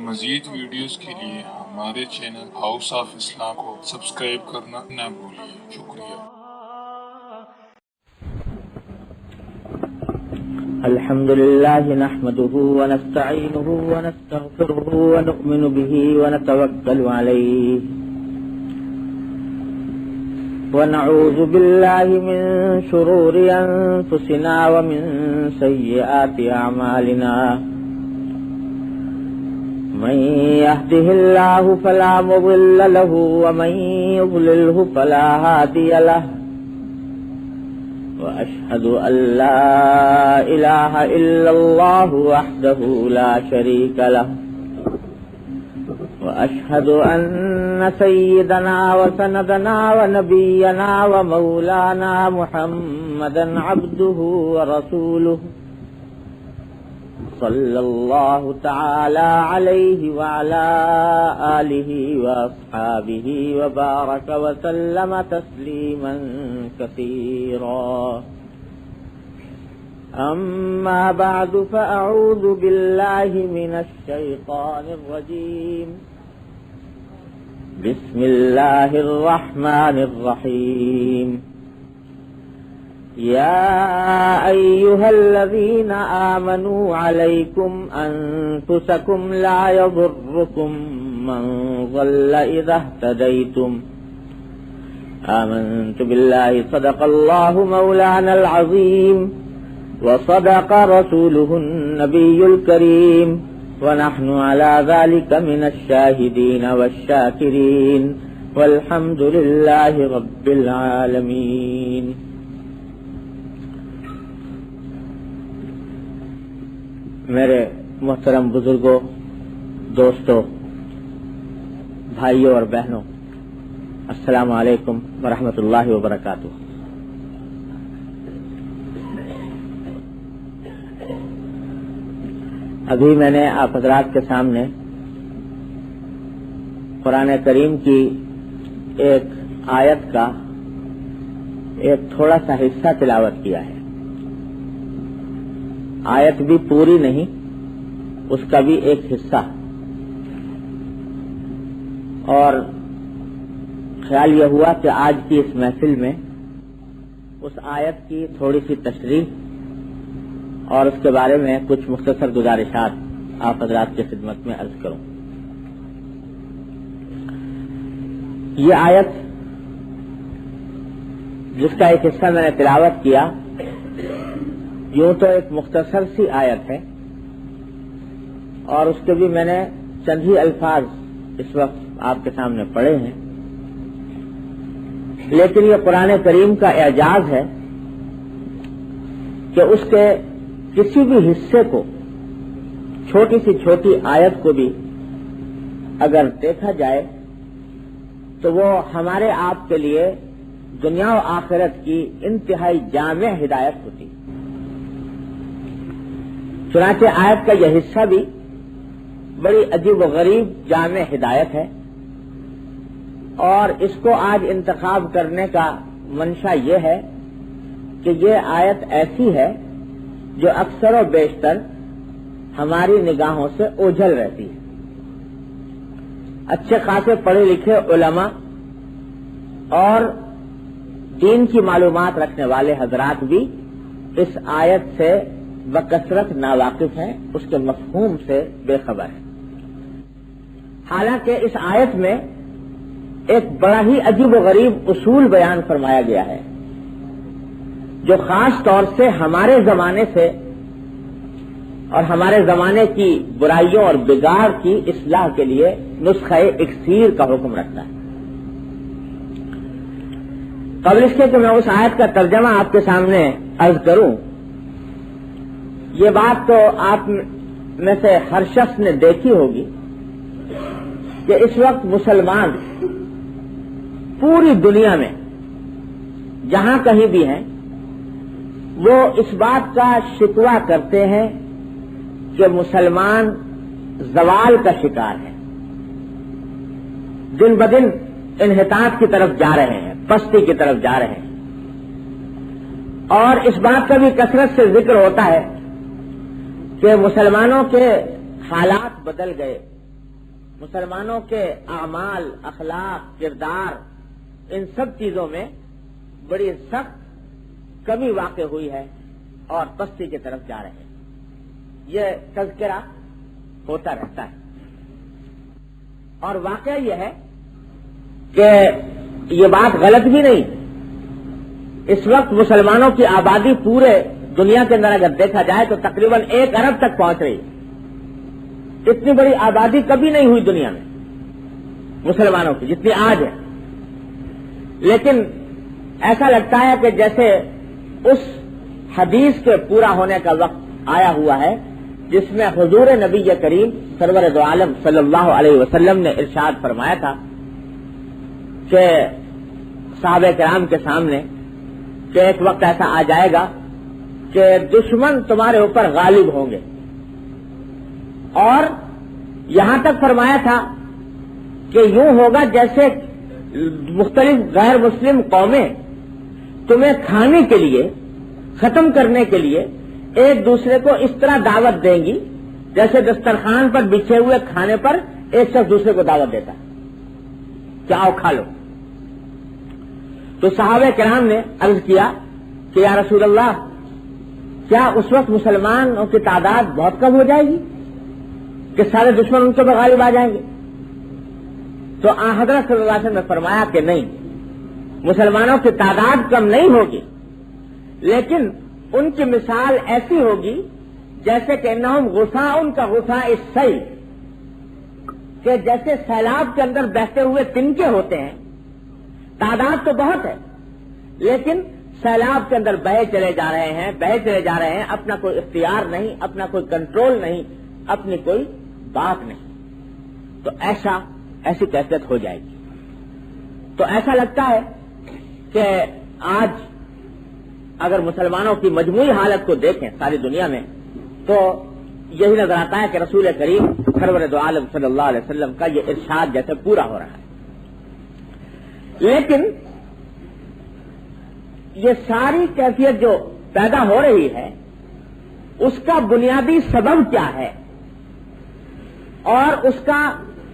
مزید ویڈیوز کے لیے ہمارے چینل ہاؤس آف اسلام کو سبسکرائب کرنا نہ بھولیے۔ شکریہ۔ الحمد لله نحمده ونستعينه ونستغفره ونؤمن به ونتوكل عليه ونعوذ بالله من شرور أنفسنا ومن سيئات أعمالنا من يهده الله فلا مضل له ومن يضلله فلا هادي له وأشهد أن لا إله إلا الله وحده لا شريك له وأشهد أن سيدنا وسندنا ونبينا ومولانا محمدا عبده ورسوله صلى الله تعالى عليه وعلى آله وأصحابه وبارك وسلم تسليما كثيرا أما بعد فأعوذ بالله من الشيطان الرجيم بسم الله الرحمن الرحيم يا أيها الذين آمنوا عليكم أنفسكم لا يضركم من ضل إذا اهتديتم آمنت بالله صدق الله مولانا العظيم وصدق رسوله النبي الكريم ونحن على ذلك من الشاهدين والشاكرين والحمد لله رب العالمين۔ میرے محترم بزرگوں، دوستوں، بھائیوں اور بہنوں، السلام علیکم ورحمۃ اللہ وبرکاتہ۔ ابھی میں نے آپ حضرات کے سامنے قرآن کریم کی ایک آیت کا ایک تھوڑا سا حصہ تلاوت کیا ہے۔ آیت بھی پوری نہیں، اس کا بھی ایک حصہ، اور خیال یہ ہوا کہ آج کی اس محفل میں اس آیت کی تھوڑی سی تشریح اور اس کے بارے میں کچھ مختصر گزارشات آپ حضرات کی خدمت میں عرض کروں۔ یہ آیت جس کا ایک حصہ میں نے تلاوت کیا، یوں تو ایک مختصر سی آیت ہے اور اس کے بھی میں نے چند ہی الفاظ اس وقت آپ کے سامنے پڑھے ہیں، لیکن یہ قرآن کریم کا اعجاز ہے کہ اس کے کسی بھی حصے کو، چھوٹی سی چھوٹی آیت کو بھی اگر دیکھا جائے تو وہ ہمارے آپ کے لیے دنیا و آخرت کی انتہائی جامع ہدایت ہوتی۔ چنانچہ آیت کا یہ حصہ بھی بڑی عجیب و غریب جامع ہدایت ہے، اور اس کو آج انتخاب کرنے کا منشا یہ ہے کہ یہ آیت ایسی ہے جو اکثر و بیشتر ہماری نگاہوں سے اوجھل رہتی ہے۔ اچھے خاصے پڑھے لکھے علماء اور دین کی معلومات رکھنے والے حضرات بھی اس آیت سے بکثرت ناواقف ہیں، اس کے مفہوم سے بے خبر ہیں۔ حالانکہ اس آیت میں ایک بڑا ہی عجیب و غریب اصول بیان فرمایا گیا ہے جو خاص طور سے ہمارے زمانے سے اور ہمارے زمانے کی برائیوں اور بگاڑ کی اصلاح کے لیے نسخہ اکسیر کا حکم رکھتا ہے۔ قبل اس کے کہ میں اس آیت کا ترجمہ آپ کے سامنے عرض کروں، یہ بات تو آپ میں سے ہر شخص نے دیکھی ہوگی کہ اس وقت مسلمان پوری دنیا میں جہاں کہیں بھی ہیں وہ اس بات کا شکوہ کرتے ہیں کہ مسلمان زوال کا شکار ہے، دن بدن انحطاط کی طرف جا رہے ہیں، پستی کی طرف جا رہے ہیں، اور اس بات کا بھی کثرت سے ذکر ہوتا ہے کہ مسلمانوں کے حالات بدل گئے، مسلمانوں کے اعمال، اخلاق، کردار، ان سب چیزوں میں بڑی سخت کمی واقع ہوئی ہے اور پستی کی طرف جا رہے ہیں. یہ تذکرہ ہوتا رہتا ہے. اور واقعہ یہ ہے کہ یہ بات غلط بھی نہیں. اس وقت مسلمانوں کی آبادی پورے دنیا کے اندر اگر دیکھا جائے تو تقریباً 1 ارب تک پہنچ رہی ہے. اتنی بڑی آبادی کبھی نہیں ہوئی دنیا میں مسلمانوں کی جتنی آج ہے. لیکن ایسا لگتا ہے کہ جیسے اس حدیث کے پورا ہونے کا وقت آیا ہوا ہے جس میں حضور نبی کریم سرور دو عالم صلی اللہ علیہ وسلم نے ارشاد فرمایا تھا کہ صحابہ کرام کے سامنے کہ ایک وقت ایسا آ جائے گا کہ دشمن تمہارے اوپر غالب ہوں گے. اور یہاں تک فرمایا تھا کہ یوں ہوگا جیسے مختلف غیر مسلم قومیں تمہیں کھانے کے لیے، ختم کرنے کے لیے ایک دوسرے کو اس طرح دعوت دیں گی جیسے دسترخوان پر بچھے ہوئے کھانے پر ایک شخص دوسرے کو دعوت دیتا ہے کہ آؤ کھا لو. تو صحابہ کرام نے عرض کیا کہ یا رسول اللہ، کیا اس وقت مسلمانوں کی تعداد بہت کم ہو جائے گی کہ سارے دشمن ان کے پر غالب آ جائیں گے؟ تو حضرت صلی اللہ علیہ وسلم نے فرمایا کہ نہیں، مسلمانوں کی تعداد کم نہیں ہوگی، لیکن ان کی مثال ایسی ہوگی جیسے کہ انہم غصاء کا غصاء السیل، کہ جیسے سیلاب کے اندر بہتے ہوئے تنکے ہوتے ہیں. تعداد تو بہت ہے لیکن سیلاب کے اندر بہے چلے جا رہے ہیں، اپنا کوئی اختیار نہیں، اپنا کوئی کنٹرول نہیں، اپنی کوئی بات نہیں. تو ایسی کیفیت ہو جائے گی. تو ایسا لگتا ہے کہ آج اگر مسلمانوں کی مجموعی حالت کو دیکھیں ساری دنیا میں تو یہی نظر آتا ہے کہ رسول کریم سرور دو عالم صلی اللہ علیہ وسلم کا یہ ارشاد جیسے پورا ہو رہا ہے. لیکن یہ ساری کیفیت جو پیدا ہو رہی ہے اس کا بنیادی سبب کیا ہے اور اس کا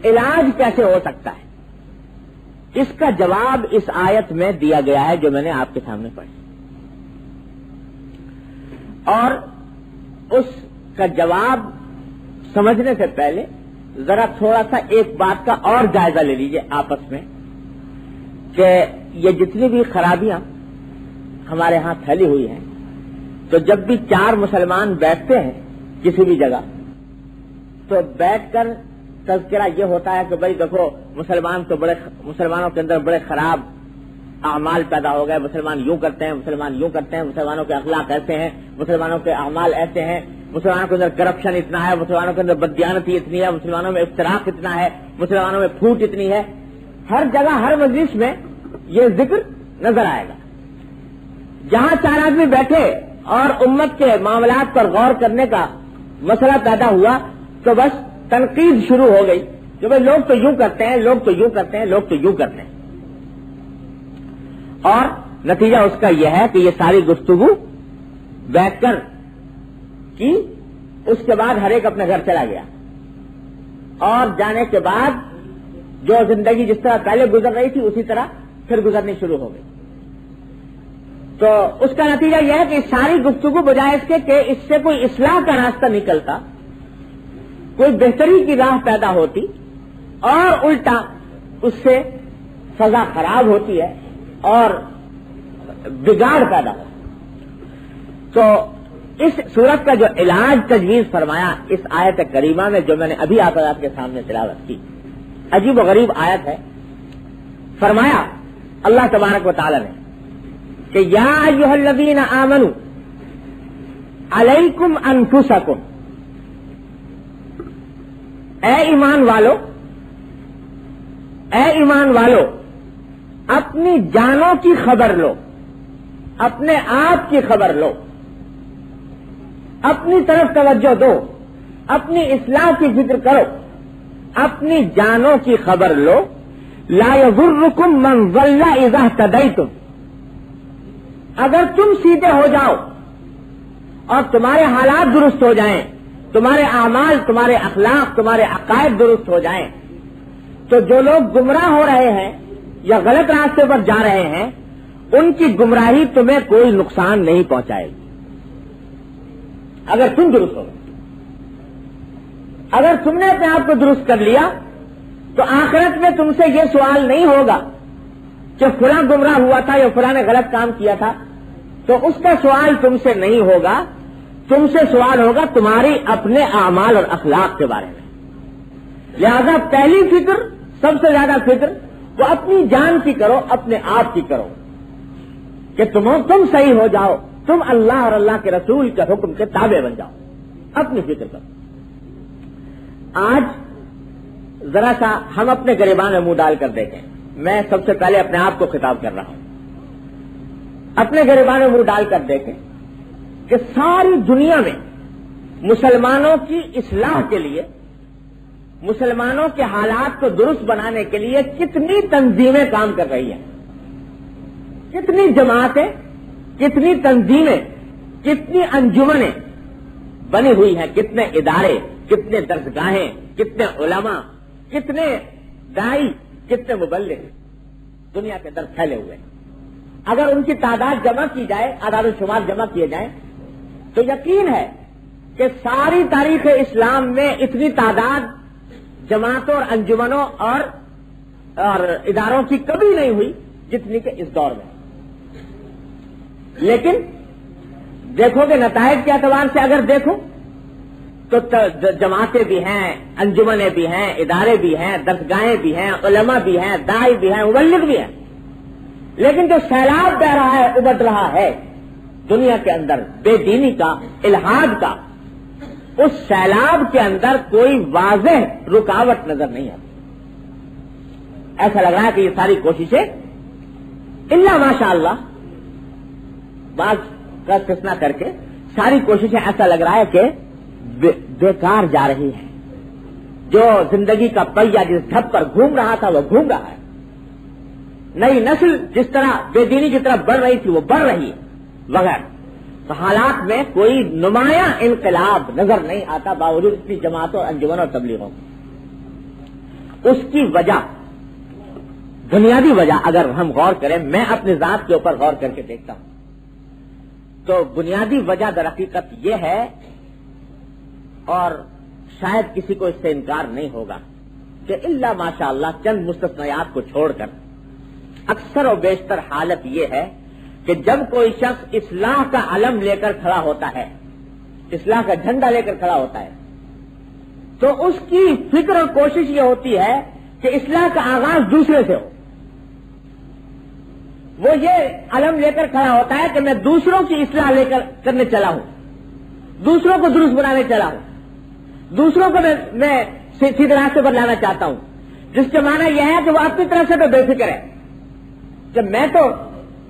علاج کیسے ہو سکتا ہے، اس کا جواب اس آیت میں دیا گیا ہے جو میں نے آپ کے سامنے پڑھی. اور اس کا جواب سمجھنے سے پہلے ذرا تھوڑا سا ایک بات کا اور جائزہ لے لیجئے آپس میں کہ یہ جتنی بھی خرابیاں ہمارے ہاں پھیلی ہوئی ہیں، تو جب بھی 4 مسلمان بیٹھتے ہیں کسی بھی جگہ تو بیٹھ کر تذکرہ یہ ہوتا ہے کہ بھائی دیکھو مسلمانوں کے اندر بڑے خراب اعمال پیدا ہو گئے، مسلمان یوں کرتے ہیں، مسلمانوں کے اخلاق ایسے ہیں، مسلمانوں کے اعمال ایسے ہیں، مسلمانوں کے اندر کرپشن اتنا ہے، مسلمانوں کے اندر بددیانتی اتنی ہے، مسلمانوں میں افتراق اتنا ہے، مسلمانوں میں پھوٹ اتنی ہے. ہر جگہ ہر مجلس میں یہ ذکر نظر آئے گا. جہاں 4 آدمی بیٹھے اور امت کے معاملات پر غور کرنے کا مسئلہ پیدا ہوا تو بس تنقید شروع ہو گئی کہ بھائی لوگ تو یوں کرتے ہیں، لوگ تو یوں کرتے ہیں، لوگ تو یوں کرتے ہیں. اور نتیجہ اس کا یہ ہے کہ یہ ساری گفتگو بیٹھ کر کی، اس کے بعد ہر ایک اپنے گھر چلا گیا اور جانے کے بعد جو زندگی جس طرح پہلے گزر رہی تھی اسی طرح پھر گزرنی شروع ہو گئی. تو اس کا نتیجہ یہ ہے کہ ساری گفتگو بجائے اس کے کہ اس سے کوئی اصلاح کا راستہ نکلتا، کوئی بہتری کی راہ پیدا ہوتی، اور الٹا اس سے فضا خراب ہوتی ہے اور بگاڑ پیدا ہوتا. تو اس صورت کا جو علاج تجویز فرمایا اس آیت کریمہ میں جو میں نے ابھی آپ کے سامنے تلاوت کی، عجیب و غریب آیت ہے. فرمایا اللہ تبارک و تعالی نے کہ یا ایھا الذین آمنوا علیکم انفسکم، اے ایمان والو اپنی جانوں کی خبر لو، اپنے آپ کی خبر لو، اپنی طرف توجہ دو، اپنی اصلاح کی فکر کرو، اپنی جانوں کی خبر لو. لا یضرکم من ضل اذا اہتدیتم، اگر تم سیدھے ہو جاؤ اور تمہارے حالات درست ہو جائیں، تمہارے اعمال، تمہارے اخلاق، تمہارے عقائد درست ہو جائیں، تو جو لوگ گمراہ ہو رہے ہیں یا غلط راستے پر جا رہے ہیں ان کی گمراہی تمہیں کوئی نقصان نہیں پہنچائے گی اگر تم درست ہو. اگر تم نے اپنے آپ کو درست کر لیا تو آخرت میں تم سے یہ سوال نہیں ہوگا کہ فلاں گمراہ ہوا تھا یا فلاں نے غلط کام کیا تھا، تو اس کا سوال تم سے نہیں ہوگا. تم سے سوال ہوگا تمہاری اپنے اعمال اور اخلاق کے بارے میں. لہذا پہلی فکر، سب سے زیادہ فکر وہ اپنی جان کی کرو، اپنے آپ کی کرو کہ تم صحیح ہو جاؤ، تم اللہ اور اللہ کے رسول کے حکم کے تابع بن جاؤ. اپنی فکر کرو. آج ذرا سا ہم اپنے گریبان میں منہ ڈال کر دیکھیں. میں سب سے پہلے اپنے آپ کو خطاب کر رہا ہوں. اپنے گریبان میں منہ ڈال کر دیکھیں کہ ساری دنیا میں مسلمانوں کی اصلاح کے لیے، مسلمانوں کے حالات کو درست بنانے کے لیے کتنی تنظیمیں کام کر رہی ہیں، کتنی جماعتیں، کتنی تنظیمیں، کتنی انجمنیں بنی ہوئی ہیں، کتنے ادارے، کتنے درسگاہیں، کتنے علماء، کتنے دائی، کتنے مبلغ دنیا کے اندر پھیلے ہوئے ہیں. اگر ان کی تعداد جمع کی جائے، اعداد و شمار جمع کیے جائیں تو یقین ہے کہ ساری تاریخ اسلام میں اتنی تعداد جماعتوں اور انجمنوں اور اداروں کی کبھی نہیں ہوئی جتنی کہ اس دور میں. لیکن دیکھو کہ نتائج کے اعتبار سے اگر دیکھو تو جماعتیں بھی ہیں، انجمنیں بھی ہیں، ادارے بھی ہیں، درسگاہیں بھی ہیں، علماء بھی ہیں، دائی بھی ہیں، مبلغ بھی ہیں. لیکن جو سیلاب بہ رہا ہے، ابھر رہا ہے دنیا کے اندر بے دینی کا، الحاد کا، اس سیلاب کے اندر کوئی واضح رکاوٹ نظر نہیں آتی. ایسا لگ رہا ہے کہ یہ ساری کوششیں الا ماشاء اللہ بعض کا استثناء کر کے ساری کوششیں ایسا لگ رہا ہے کہ بیکار جا رہی ہیں. جو زندگی کا پہیہ جس ڈھب پر گھوم رہا تھا وہ گھوم رہا ہے. نئی نسل جس طرح بے دینی کی طرف بڑھ رہی تھی وہ بڑھ رہی ہے وغیرہ. تو حالات میں کوئی نمایاں انقلاب نظر نہیں آتا باوجود اتنی جماعتوں، انجمنوں اور تبلیغوں. اس کی وجہ، بنیادی وجہ اگر ہم غور کریں، میں اپنی ذات کے اوپر غور کر کے دیکھتا ہوں تو بنیادی وجہ در حقیقت یہ ہے، اور شاید کسی کو اس سے انکار نہیں ہوگا، کہ الا ماشاء اللہ چند مستثنیات کو چھوڑ کر اکثر و بیشتر حالت یہ ہے کہ جب کوئی شخص اصلاح کا علم لے کر کھڑا ہوتا ہے، اصلاح کا جھنڈا لے کر کھڑا ہوتا ہے، تو اس کی فکر اور کوشش یہ ہوتی ہے کہ اصلاح کا آغاز دوسرے سے ہو. وہ یہ علم لے کر کھڑا ہوتا ہے کہ میں دوسروں کی اصلاح لے کر کرنے چلا ہوں، دوسروں کو درست بنانے چلا ہوں، دوسروں کو میں سیدھے راستے پر لانا چاہتا ہوں. جس کے معنی یہ ہے کہ وہ اپنی طرف سے تو بے فکر ہے کہ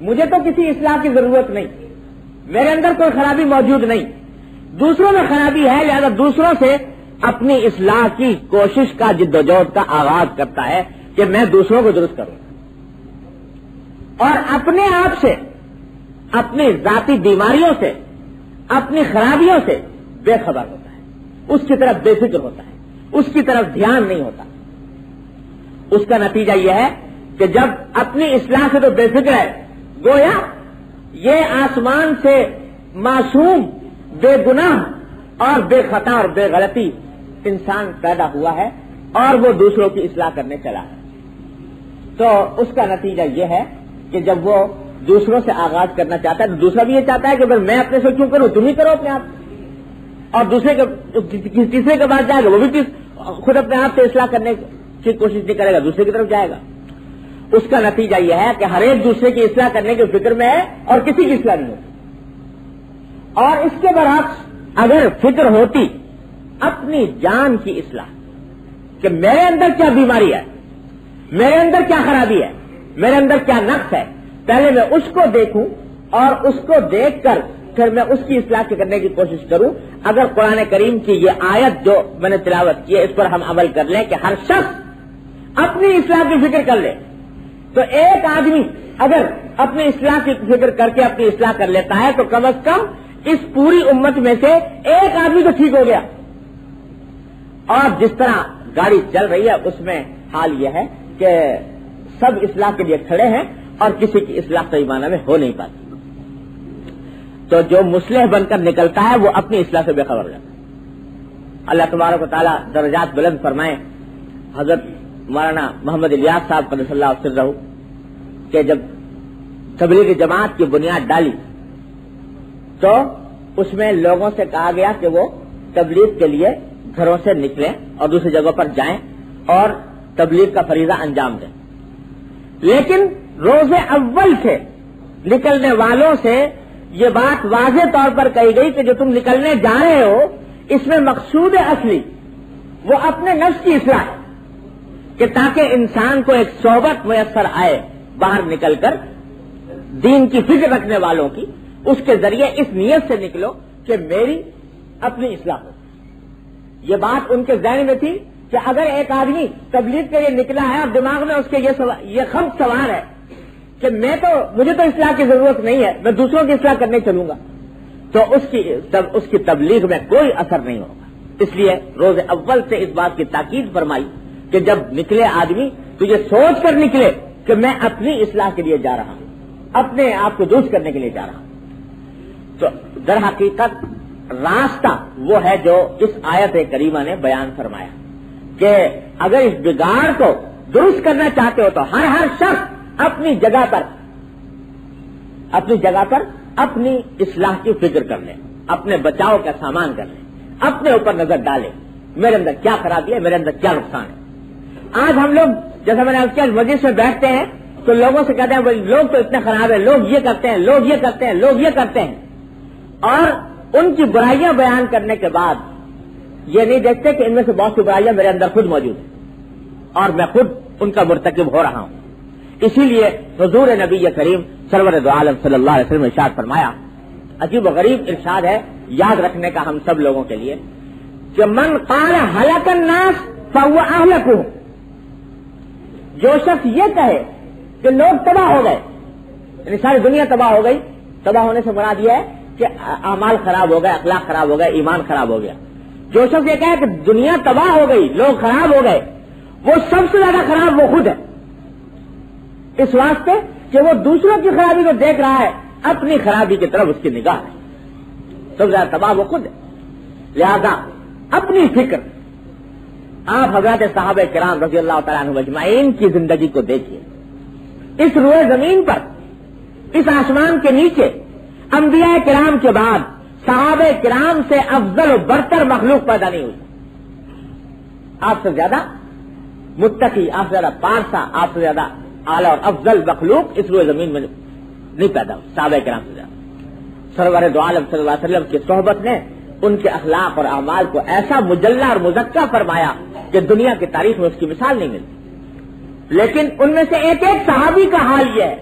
مجھے تو کسی اصلاح کی ضرورت نہیں، میرے اندر کوئی خرابی موجود نہیں، دوسروں میں خرابی ہے، لہذا دوسروں سے اپنی اصلاح کی کوشش کا، جدوجہد کا آغاز کرتا ہے کہ میں دوسروں کو درست کروں، اور اپنے آپ سے، اپنی ذاتی بیماریوں سے، اپنی خرابیوں سے بے خبر ہوتا ہے، اس کی طرف بے فکر ہوتا ہے، اس کی طرف دھیان نہیں ہوتا. اس کا نتیجہ یہ ہے کہ جب اپنی اصلاح سے تو بے فکر ہے، گویا یہ آسمان سے معصوم، بے گناہ اور بے خطا اور بے غلطی انسان پیدا ہوا ہے اور وہ دوسروں کی اصلاح کرنے چلا ہے. تو اس کا نتیجہ یہ ہے کہ جب وہ دوسروں سے آغاز کرنا چاہتا ہے تو دوسرا بھی یہ چاہتا ہے کہ میں اپنے سے کیوں کروں، تم ہی کرو اپنے آپ، اور دوسرے تیسرے کے بعد جائے گا وہ بھی خود اپنے آپ سے اصلاح کرنے کی کوشش نہیں کرے گا، دوسرے کی طرف جائے گا. اس کا نتیجہ یہ ہے کہ ہر ایک دوسرے کی اصلاح کرنے کی فکر میں ہے اور کسی کی اصلاح نہیں ہوتی. اور اس کے برعکس اگر فکر ہوتی اپنی جان کی اصلاح، کہ میرے اندر کیا بیماری ہے، میرے اندر کیا خرابی ہے، میرے اندر کیا نقص ہے، پہلے میں اس کو دیکھوں اور اس کو دیکھ کر پھر میں اس کی اصلاح کرنے کی کوشش کروں. اگر قرآن کریم کی یہ آیت جو میں نے تلاوت کی ہے اس پر ہم عمل کر لیں کہ ہر شخص اپنی اصلاح کی فکر کر لے، تو ایک آدمی اگر اپنی اصلاح کی فکر کر کے اپنی اصلاح کر لیتا ہے تو کم از کم اس پوری امت میں سے ایک آدمی تو ٹھیک ہو گیا. اور جس طرح گاڑی چل رہی ہے اس میں حال یہ ہے کہ سب اصلاح کے لیے کھڑے ہیں اور کسی کی اصلاح صحیح معنی میں ہو نہیں پاتی. تو جو مصلح بن کر نکلتا ہے وہ اپنی اصلاح سے بے خبر رہتا ہے. اللہ تبارک و تعالیٰ درجات بلند فرمائے. حضرت مولانا محمد الیاس صاحب قدس اللہ سرہ کہ جب تبلیغ جماعت کی بنیاد ڈالی تو اس میں لوگوں سے کہا گیا کہ وہ تبلیغ کے لیے گھروں سے نکلیں اور دوسری جگہوں پر جائیں اور تبلیغ کا فریضہ انجام دیں. لیکن روز اول سے نکلنے والوں سے یہ بات واضح طور پر کہی گئی کہ جو تم نکلنے جا رہے ہو اس میں مقصود اصلی وہ اپنے نفس کی اصلاح ہے کہ تاکہ انسان کو ایک صحبت میسر آئے باہر نکل کر دین کی فکر رکھنے والوں کی. اس کے ذریعے اس نیت سے نکلو کہ میری اپنی اصلاح ہو. یہ بات ان کے ذہن میں تھی کہ اگر ایک آدمی تبلیغ کے لیے نکلا ہے اور دماغ میں اس کے یہ خمس سوار ہے کہ مجھے تو اصلاح کی ضرورت نہیں ہے, میں دوسروں کی اصلاح کرنے چلوں گا, تو اس کی تبلیغ میں کوئی اثر نہیں ہوگا. اس لیے روز اول سے اس بات کی تاکید فرمائی کہ جب نکلے آدمی تو یہ سوچ کر نکلے کہ میں اپنی اصلاح کے لیے جا رہا ہوں, اپنے آپ کو درست کرنے کے لیے جا رہا ہوں. تو در حقیقت راستہ وہ ہے جو اس آیت کریمہ نے بیان فرمایا کہ اگر اس بگاڑ کو درست کرنا چاہتے ہو تو ہر شخص اپنی جگہ پر اپنی اصلاح کی فکر کر لے, اپنے بچاؤ کا سامان کر لے, اپنے اوپر نظر ڈالے میرے اندر کیا خرابی ہے, میرے اندر کیا نقصان ہے. آج ہم لوگ جیسا میں نے آپ کے مجلس میں بیٹھتے ہیں تو لوگوں سے کہتے ہیں بھائی لوگ تو اتنے خراب ہیں, لوگ یہ کرتے ہیں, لوگ یہ کرتے ہیں, لوگ یہ کرتے ہیں, اور ان کی برائیاں بیان کرنے کے بعد یہ نہیں دیکھتے کہ ان میں سے بہت سی برائیاں میرے اندر خود موجود ہیں اور میں خود ان کا مرتکب ہو رہا ہوں. اسی لیے حضور نبی کریم سرور دو عالم صلی اللہ علیہ وسلم نے ارشاد فرمایا, عجیب و غریب ارشاد ہے یاد رکھنے کا ہم سب لوگوں کے لیے, کہ من قال ہلاک الناس فهو اهلكهم, جو شخص یہ کہے کہ لوگ تباہ ہو گئے, یعنی ساری دنیا تباہ ہو گئی, تباہ ہونے سے مراد یہ ہے کہ اعمال خراب ہو گئے, اخلاق خراب ہو گئے, ایمان خراب ہو گیا. جو شخص یہ کہے کہ دنیا تباہ ہو گئی, لوگ خراب ہو گئے, وہ سب سے زیادہ خراب وہ خود ہے, اس واسطے کہ وہ دوسروں کی خرابی کو دیکھ رہا ہے, اپنی خرابی کی طرف اس کی نگاہ ہے. سب سے زیادہ تباہ وہ خود ہے. لہذا اپنی فکر آپ حضرات صحابہ کرام رضی اللہ تعالیٰ عنہ اجمعین کی زندگی کو دیکھیے. اس روئے زمین پر, اس آسمان کے نیچے انبیاء کرام کے بعد صحابہ کرام سے افضل و برتر مخلوق پیدا نہیں ہوئی. آپ سے زیادہ متقی, آپ سے زیادہ پارسا, آپ سے زیادہ اعلیٰ اور افضل مخلوق اس روئے زمین میں نہیں پیدا ہوئی صحابہ کرام سے زیادہ. سرور دو عالم صلی اللہ علیہ وسلم کی صحبت نے ان کے اخلاق اور اعمال کو ایسا مجلہ اور مزکہ فرمایا کہ دنیا کی تاریخ میں اس کی مثال نہیں ملتی. لیکن ان میں سے ایک ایک صحابی کا حال یہ ہے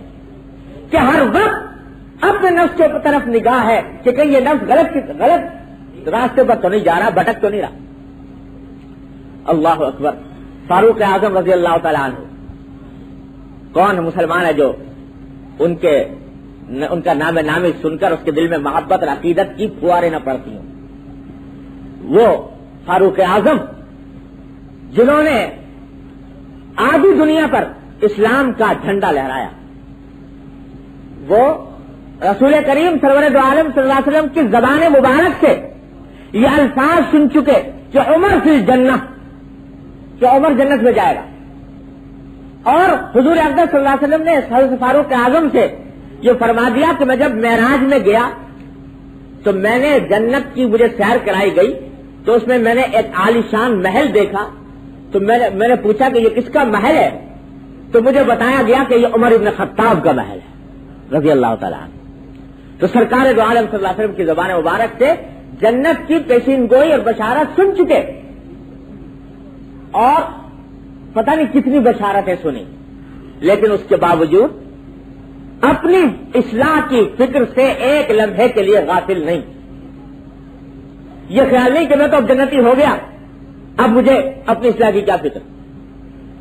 کہ ہر وقت اپنے نفس کی طرف نگاہ ہے کہ کہیں یہ نفس غلط راستے پر تو نہیں جا رہا, بھٹک تو نہیں رہا. اللہ اکبر. فاروق اعظم رضی اللہ تعالیٰ عنہ کون مسلمان ہے جو ان کا نام نامی سن کر اس کے دل میں محبت اور عقیدت کی فواریں نہ پڑتی ہوں. وہ فاروق اعظم جنہوں نے آدھی دنیا پر اسلام کا جھنڈا لہرایا, وہ رسول کریم سرور دو عالم صلی اللہ علیہ وسلم کی زبان مبارک سے یہ الفاظ سن چکے کہ عمر فی الجنہ, کہ عمر جنت میں جائے گا. اور حضور اقدس صلی اللہ علیہ وسلم نے حضرت فاروق اعظم سے یہ فرما دیا کہ میں جب معراج میں گیا تو میں نے جنت کی مجھے سیر کرائی گئی تو اس میں نے ایک عالیشان محل دیکھا, تو میں نے پوچھا کہ یہ کس کا محل ہے, تو مجھے بتایا گیا کہ یہ عمر ابن خطاب کا محل ہے رضی اللہ تعالیٰ عنہ. تو سرکار دو عالم صلی اللہ علیہ وسلم کی زبان مبارک سے جنت کی پیشین گوئی اور بشارت سن چکے, اور پتہ نہیں کتنی بشارتیں سنی, لیکن اس کے باوجود اپنی اصلاح کی فکر سے ایک لمحے کے لیے غافل نہیں. یہ خیال نہیں کہ میں تو اب جنتی ہو گیا, اب مجھے اپنی اصلاح کی کیا فکر.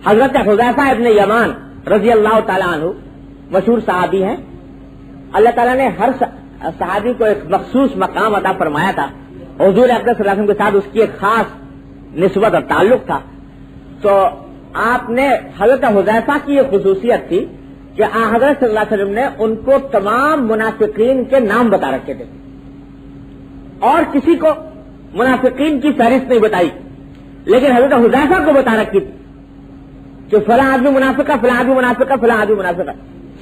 حضرت حذیفہ ابن یمان رضی اللہ تعالیٰ عنہ مشہور صحابی ہیں. اللہ تعالیٰ نے ہر صحابی کو ایک مخصوص مقام عطا فرمایا تھا. حضور اقدس صلی اللہ علیہ وسلم کے ساتھ اس کی ایک خاص نسبت اور تعلق تھا. تو آپ نے حضرت حذیفہ کی یہ خصوصیت تھی کہ حضرت صلی اللہ علیہ وسلم نے ان کو تمام منافقین کے نام بتا رکھے تھے اور کسی کو منافقین کی فہرست نہیں بتائی، لیکن حضرت حذیفہ کو بتا رکھی تھی کہ فلاں آدمی منافقہ، فلاں آدمی منافقہ، فلاں آدمی منافقہ،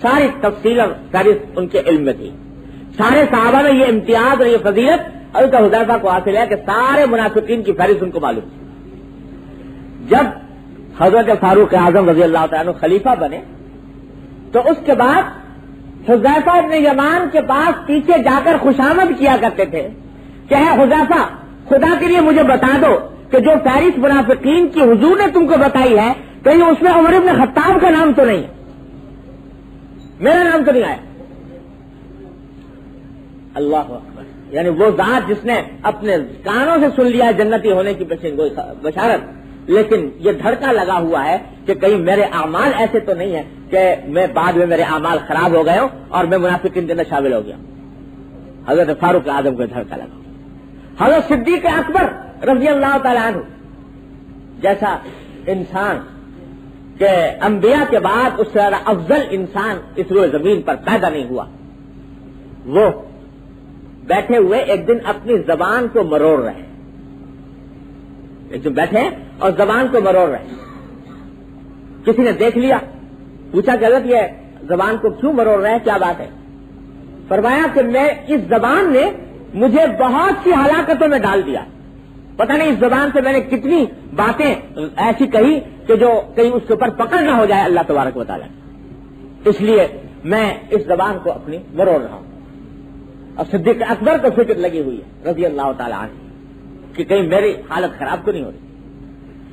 ساری تفصیل اور فہرست ان کے علم میں تھی. سارے صحابہ میں یہ امتیاز اور یہ فضیلت حضرت حذیفہ کو حاصل ہے کہ سارے منافقین کی فہرست ان کو معلوم تھی. جب حضرت فاروق اعظم رضی اللہ تعالیٰ عنہ خلیفہ بنے تو اس کے بعد حذیفہ ابن یمان کے پاس پیچھے جا کر خوشامد کیا کرتے تھے کہ ہے حذیفہ، خدا کے لیے مجھے بتا دو کہ جو فہرست منافقین کی حضور نے تم کو بتائی ہے کہیں اس میں عمر ابن خطاب کا نام تو نہیں ہے، میرا نام تو نہیں آیا. اللہ اکبر، یعنی وہ ذات جس نے اپنے کانوں سے سن لیا جنتی ہونے کی بشارت، لیکن یہ دھڑکا لگا ہوا ہے کہ کہیں میرے اعمال ایسے تو نہیں ہیں کہ میں بعد میں میرے اعمال خراب ہو گئے ہوں اور میں منافقین کے اندر شامل ہو گیا. حضرت فاروق اعظم کو دھڑکا لگا. حضرت صدیق اکبر رضی اللہ تعالیٰ عنہ جیسا انسان کہ انبیاء کے بعد اس سے زیادہ افضل انسان اس روئے زمین پر پیدا نہیں ہوا، وہ بیٹھے ہوئے ایک دن اپنی زبان کو مروڑ رہے، ایک دن بیٹھے اور زبان کو مروڑ رہے. کسی نے دیکھ لیا، پوچھا کہ حضرت یہ زبان کو کیوں مروڑ رہے ہیں، کیا بات ہے؟ فرمایا کہ میں اس زبان نے مجھے بہت سی ہلاکتوں میں ڈال دیا، پتہ نہیں اس زبان سے میں نے کتنی باتیں ایسی کہی کہ جو کہیں اس کے اوپر پکڑ نہ ہو جائے اللہ تبارک و تعالیٰ، اس لیے میں اس زبان کو اپنی مروڑ رہا ہوں. اور صدیق اکبر کو فکر لگی ہوئی ہے رضی اللہ تعالیٰ عنہ کہ کہیں میری حالت خراب تو نہیں ہو رہی.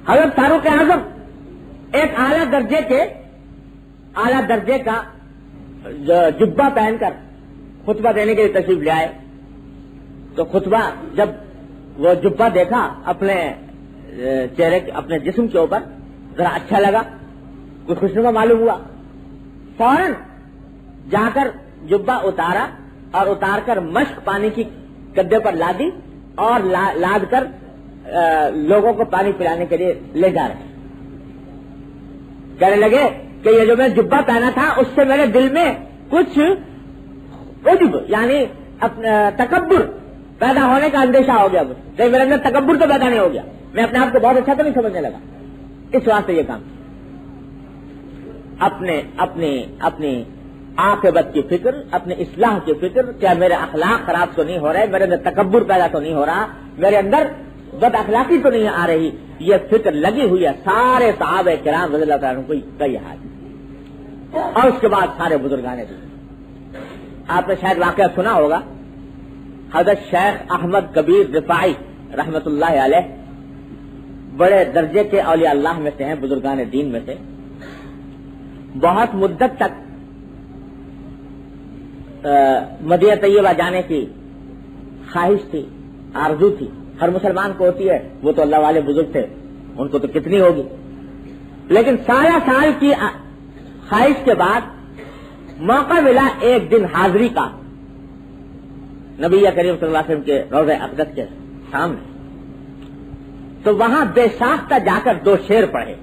حضرت فاروق اعظم ایک اعلیٰ درجے کا جبہ پہن کر خطبہ دینے کے لیے تشریف لے آئے تو خطبہ جب وہ جبہ دیکھا اپنے چہرے اپنے جسم کے اوپر ذرا اچھا لگا، کچھ خوشنما معلوم ہوا، فوراً جا کر جبہ اتارا اور اتار کر مشک پانی کی گدے پر لا دی اور لاد کر لوگوں کو پانی پلانے کے لیے لے جا رہے. کہنے لگے کہ یہ جو میں جبہ پہنا تھا اس سے میرے دل میں کچھ عجب یعنی تکبر پیدا ہونے کا اندیشہ ہو گیا، مجھے میرے اندر تکبر تو پیدا نہیں ہو گیا، میں اپنے آپ کو بہت اچھا تو نہیں سمجھنے لگا. اس واسطے یہ کام اپنی عاقبت کی فکر، اپنے اصلاح کی فکر، کیا میرے اخلاق خراب تو نہیں ہو رہے، میرے اندر تکبر پیدا تو نہیں ہو رہا، میرے اندر بد اخلاقی تو نہیں آ رہی، یہ فکر لگی ہوئی ہے. سارے صحابہ کرام رضی اللہ تعالیٰ عنہ کو کا یہ حال ہے. اور اس کے بعد سارے بزرگان بھی. آپ نے شاید واقعہ سنا ہوگا، حضرت شیخ احمد کبیر رفاعی رحمت اللہ علیہ بڑے درجے کے اولیاء اللہ میں سے ہیں، بزرگان دین میں سے. بہت مدت تک مدینہ طیبہ جانے کی خواہش تھی، آرزو تھی، ہر مسلمان کو ہوتی ہے، وہ تو اللہ والے بزرگ تھے، ان کو تو کتنی ہوگی. لیکن سالہ سال کی خواہش کے بعد موقع ملا ایک دن حاضری کا نبی کریم صلی اللہ علیہ وسلم کے روضہ اقدس کے سامنے. تو وہاں بے ساختہ جا کر 2 شعر پڑھے.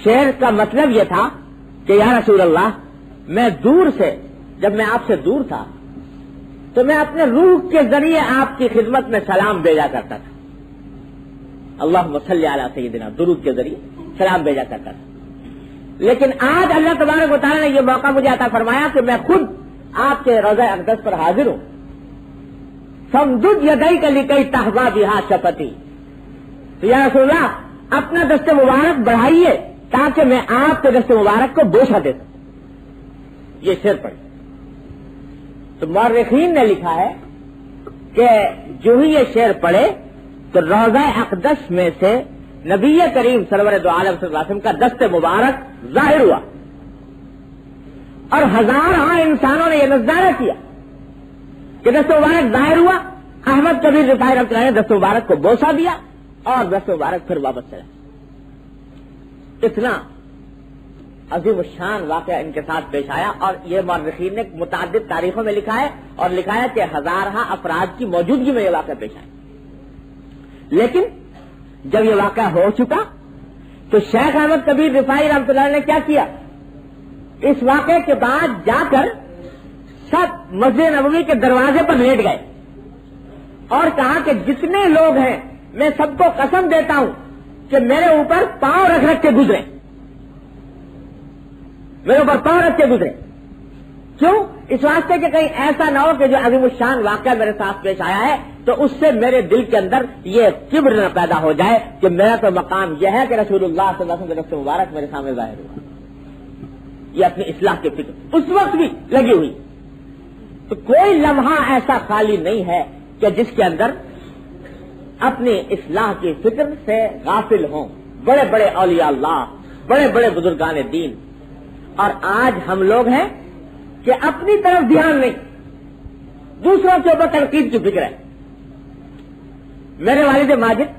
شعر کا مطلب یہ تھا کہ یا رسول اللہ، میں دور سے، جب میں آپ سے دور تھا تو میں اپنے روح کے ذریعے آپ کی خدمت میں سلام بھیجا کرتا تھا، اللہم صلی علی سیدنا، درود کے ذریعے سلام بھیجا کرتا تھا. لیکن آج اللہ تبارک و تعالیٰ نے یہ موقع مجھے عطا فرمایا کہ میں خود آپ کے روضہ اقدس پر حاضر ہوں. فامدد یدیک لکی تحظی بہا شفتی، تو یا رسول اللہ اپنا دست مبارک بڑھائیے تاکہ میں آپ کے دست مبارک کو بوسہ دے سکوں. یہ شعر پڑھ تو مورخین نے لکھا ہے کہ جو ہی یہ شعر پڑھے تو روضہ اقدس میں سے نبی کریم سرور دو عالم صلی اللہ علیہ وسلم کا دست مبارک ظاہر ہوا اور ہزاروں انسانوں نے یہ نظارہ کیا کہ دست مبارک ظاہر ہوا. احمد کبیر رفاعی رحمۃ اللہ نے دست مبارک کو بوسہ دیا اور دست مبارک پھر واپس چلا. اتنا عظیم الشان واقعہ ان کے ساتھ پیش آیا اور یہ مورخین نے متعدد تاریخوں میں لکھا ہے اور لکھا ہے کہ ہزارہ افراد کی موجودگی میں یہ واقعہ پیش آیا. لیکن جب یہ واقعہ ہو چکا تو شیخ احمد کبیر رفاعی رحمۃ اللہ نے کیا کیا؟ اس واقعے کے بعد جا کر سب مسجد نبوی کے دروازے پر لیٹ گئے اور کہا کہ جتنے لوگ ہیں میں سب کو قسم دیتا ہوں کہ میرے اوپر پاؤں رکھ رکھ کے گزرے، میرے اوپر پاؤں رکھ کے گزرے۔ کیوں؟ اس واسطے کہ کہیں ایسا نہ ہو کہ جو عظیم الشان واقعہ میرے ساتھ پیش آیا ہے تو اس سے میرے دل کے اندر یہ کبر نہ پیدا ہو جائے کہ میرا تو مقام یہ ہے کہ رسول اللہ صلی اللہ علیہ وسلم کے رفظ مبارک میرے سامنے ظاہر ہوا۔ یہ اپنی اصلاح کی فکر اس وقت بھی لگی ہوئی۔ تو کوئی لمحہ ایسا خالی نہیں ہے کہ جس کے اندر اپنی اصلاح کی فکر سے غافل ہوں بڑے بڑے اولیاء اللہ، بڑے بڑے بزرگان دین۔ اور آج ہم لوگ ہیں کہ اپنی طرف دھیان نہیں، دوسروں کے اوپر تنقید کی فکر ہے۔ میرے والد ماجد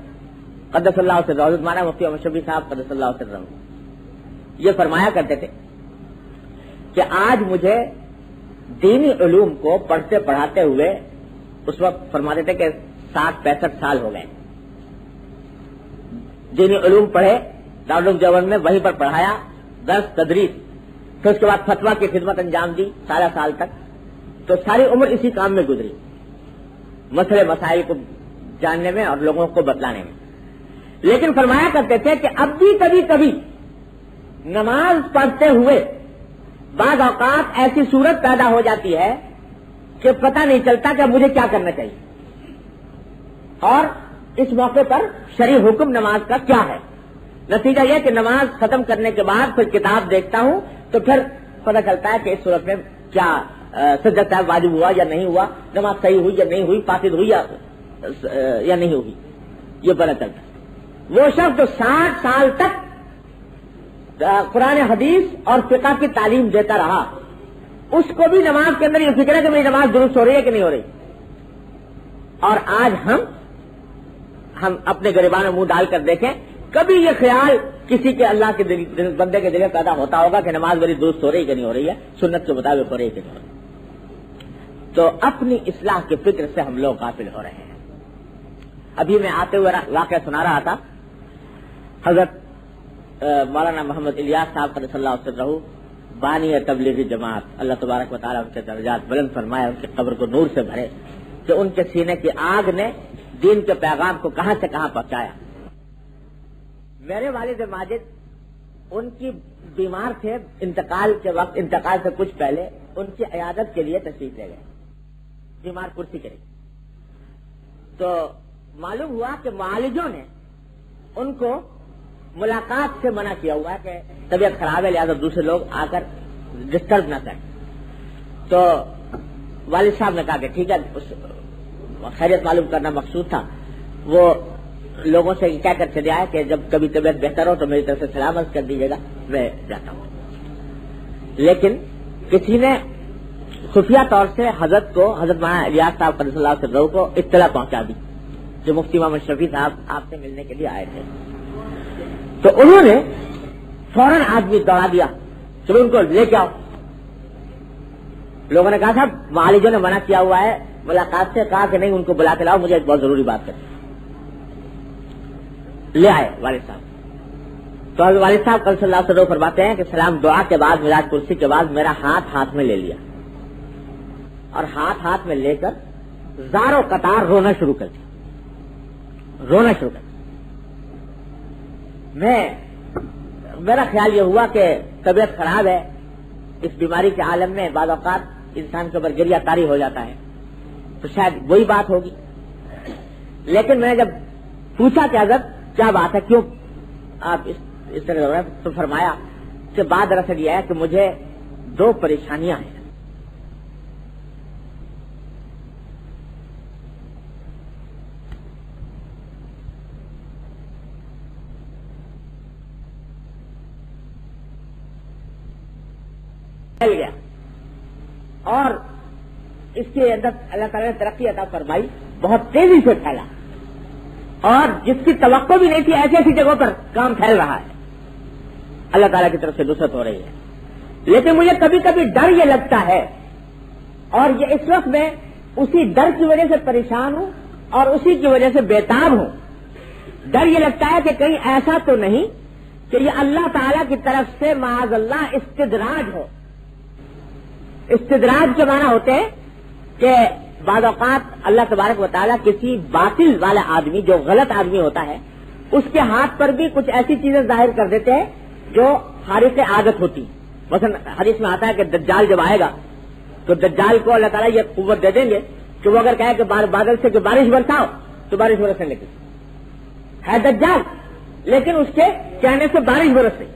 قدس اللہ سرہ، مانا مفتی احمد شفیع صاحب قدس اللہ سرہ، یہ فرمایا کرتے تھے کہ آج مجھے دینی علوم کو پڑھتے پڑھاتے ہوئے، اس وقت فرماتے تھے کہ 60-65 سال ہو گئے، دینی علوم پڑھے دارالعلوم دیوبند میں، وہیں پر پڑھایا، درس تدریس، پھر اس کے بعد فتویٰ کی خدمت انجام دی 17 سال تک، تو ساری عمر اسی کام میں گزری، مسئلے مسائل کو جاننے میں اور لوگوں کو بتلانے میں۔ لیکن فرمایا کرتے تھے کہ اب بھی کبھی کبھی نماز پڑھتے ہوئے بعض اوقات ایسی صورت پیدا ہو جاتی ہے کہ پتہ نہیں چلتا کہ مجھے کیا کرنا چاہیے، اور اس موقع پر شرعی حکم نماز کا کیا ہے۔ نتیجہ یہ کہ نماز ختم کرنے کے بعد پھر کتاب دیکھتا ہوں تو پھر پتہ چلتا ہے کہ اس صورت میں کیا سجدہ صاحب واجب ہوا یا نہیں ہوا، نماز صحیح ہوئی یا نہیں ہوئی، فاسد ہوئی یا نہیں ہوئی، یہ پتہ چلتا ہے۔ وہ شخص جو 60 سال تک قرآن حدیث اور فقہ کی تعلیم دیتا رہا، اس کو بھی نماز کے اندر یہ فکر ہے کہ میری نماز درست ہو رہی ہے کہ نہیں ہو رہی۔ اور آج ہم اپنے گریبان میں منہ ڈال کر دیکھیں، کبھی یہ خیال کسی کے اللہ کے بندے کے دل میں پیدا ہوتا ہوگا کہ نماز میری درست ہو رہی کہ نہیں ہو رہی ہے، سنت کے مطابق ہو رہی کہ نہیں ہو رہی۔ تو اپنی اصلاح کی فکر سے ہم لوگ غافل ہو رہے ہیں۔ ابھی میں آتے ہوئے واقعہ سنا رہا تھا، حضرت مولانا محمد الیاس صاحب قدس اللہ سرہ، بانی تبلیغی جماعت، اللہ تبارک و تعالیٰ ان کے درجات بلند فرمائے، ان کی قبر کو نور سے بھرے، کہ ان کے سینے کی آگ نے دین کے پیغام کو کہاں سے کہاں پہنچایا۔ میرے والد ماجد ان کی بیمار تھے، انتقال کے وقت، انتقال سے کچھ پہلے ان کی عیادت کے لیے تشریف لے گئے، بیمار کرسی کے لیے۔ تو معلوم ہوا کہ معالجوں نے ان کو ملاقات سے منع کیا ہوا ہے کہ طبیعت خراب ہے، لہٰذا دوسرے لوگ آ کر ڈسٹرب نہ کریں۔ تو والد صاحب نے کہا کہ ٹھیک ہے، خیریت معلوم کرنا مقصود تھا۔ وہ لوگوں سے کہہ کر چلے آئے کہ جب کبھی طبیعت بہتر ہو تو میری طرف سے سلامت کر دیجیے گا، میں جاتا ہوں۔ لیکن کسی نے خفیہ طور سے حضرت مولانا الیاس صاحب قدس اللہ سرہ کو اطلاع پہنچا دی، جو مفتی محمد شفیع صاحب آپ سے ملنے کے لیے آئے تھے۔ تو انہوں نے فوراً آدمی دوڑا دیا، چلو ان کو لے کے آؤ۔ لوگوں نے کہا صاحب معالجوں نے منع کیا ہوا ہے ملاقات سے، کہا کہ نہیں ان کو بلا کے لاؤ، مجھے ایک بہت ضروری بات کرنی۔ لے آئے والد صاحب۔ تو والد صاحب قدس اللہ سرہ فرماتے ہیں کہ سلام دعا کے بعد، میراج کرسی کے بعد میرا ہاتھ میں لے لیا اور ہاتھ میں لے کر زاروں قطار رونا شروع کر دیا۔ میرا خیال یہ ہوا کہ طبیعت خراب ہے، اس بیماری کے عالم میں بعض اوقات انسان کے اوپر گریہ طاری ہو جاتا ہے، تو شاید وہی بات ہوگی۔ لیکن میں نے جب پوچھا کہ حضرت کیا بات ہے، کیوں آپ اس طرح ہو رہے ہیں، تو فرمایا کہ بات دراصل یہ ہے کہ مجھے 2 پریشانیاں ہیں۔ گیا اور اس کے اندر اللہ تعالیٰ نے ترقی عطا فرمائی، بہت تیزی سے پھیلا، اور جس کی توقع بھی نہیں تھی ایسی ایسی جگہوں پر کام پھیل رہا ہے، اللہ تعالیٰ کی طرف سے نصرت ہو رہی ہے۔ لیکن مجھے کبھی کبھی ڈر یہ لگتا ہے، اور یہ اس وقت میں اسی ڈر کی وجہ سے پریشان ہوں اور اسی کی وجہ سے بےتاب ہوں۔ ڈر یہ لگتا ہے کہ کہیں ایسا تو نہیں کہ یہ اللہ تعالیٰ کی طرف سے معاذ اللہ استدراج ہو. استدراج کے معنی ہوتے ہیں کہ بعض اوقات اللہ تبارک و تعالیٰ کسی باطل والا آدمی جو غلط آدمی ہوتا ہے اس کے ہاتھ پر بھی کچھ ایسی چیزیں ظاہر کر دیتے ہیں جو خارق عادت ہوتی. مثلا حدیث میں آتا ہے کہ دجال جب آئے گا تو دجال کو اللہ تعالیٰ یہ قوت دے دیں گے کہ وہ اگر کہے کہ بادل سے کہ بارش برساؤ تو بارش برسنے لگے. ہے دجال لیکن اس کے کہنے سے بارش برس رہی.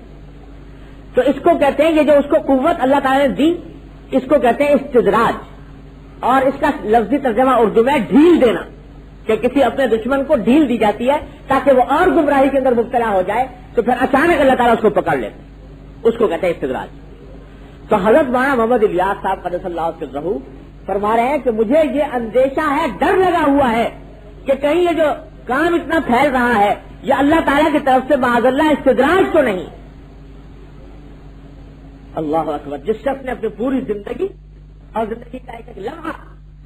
تو اس کو کہتے ہیں یہ جو اس کو قوت اللہ تعالیٰ نے دی اس کو کہتے ہیں استدراج. اور اس کا لفظی ترجمہ اردو میں ڈھیل دینا کہ کسی اپنے دشمن کو ڈھیل دی جاتی ہے تاکہ وہ اور گمراہی کے اندر مبتلا ہو جائے تو پھر اچانک اللہ تعالیٰ اس کو پکڑ لیتے. اس کو کہتے ہیں استدراج. تو حضرت مولانا محمد الیاس صاحب قدس اللہ سرہ فرما رہے ہیں کہ مجھے یہ اندیشہ ہے, ڈر لگا ہوا ہے کہ کہیں یہ جو کام اتنا پھیل رہا ہے یہ اللہ تعالیٰ کی طرف سے معاذ اللہ استدراج تو نہیں. اللہ اکبر. جس شخص نے اپنی پوری زندگی اور زندگی کا ایک لمحہ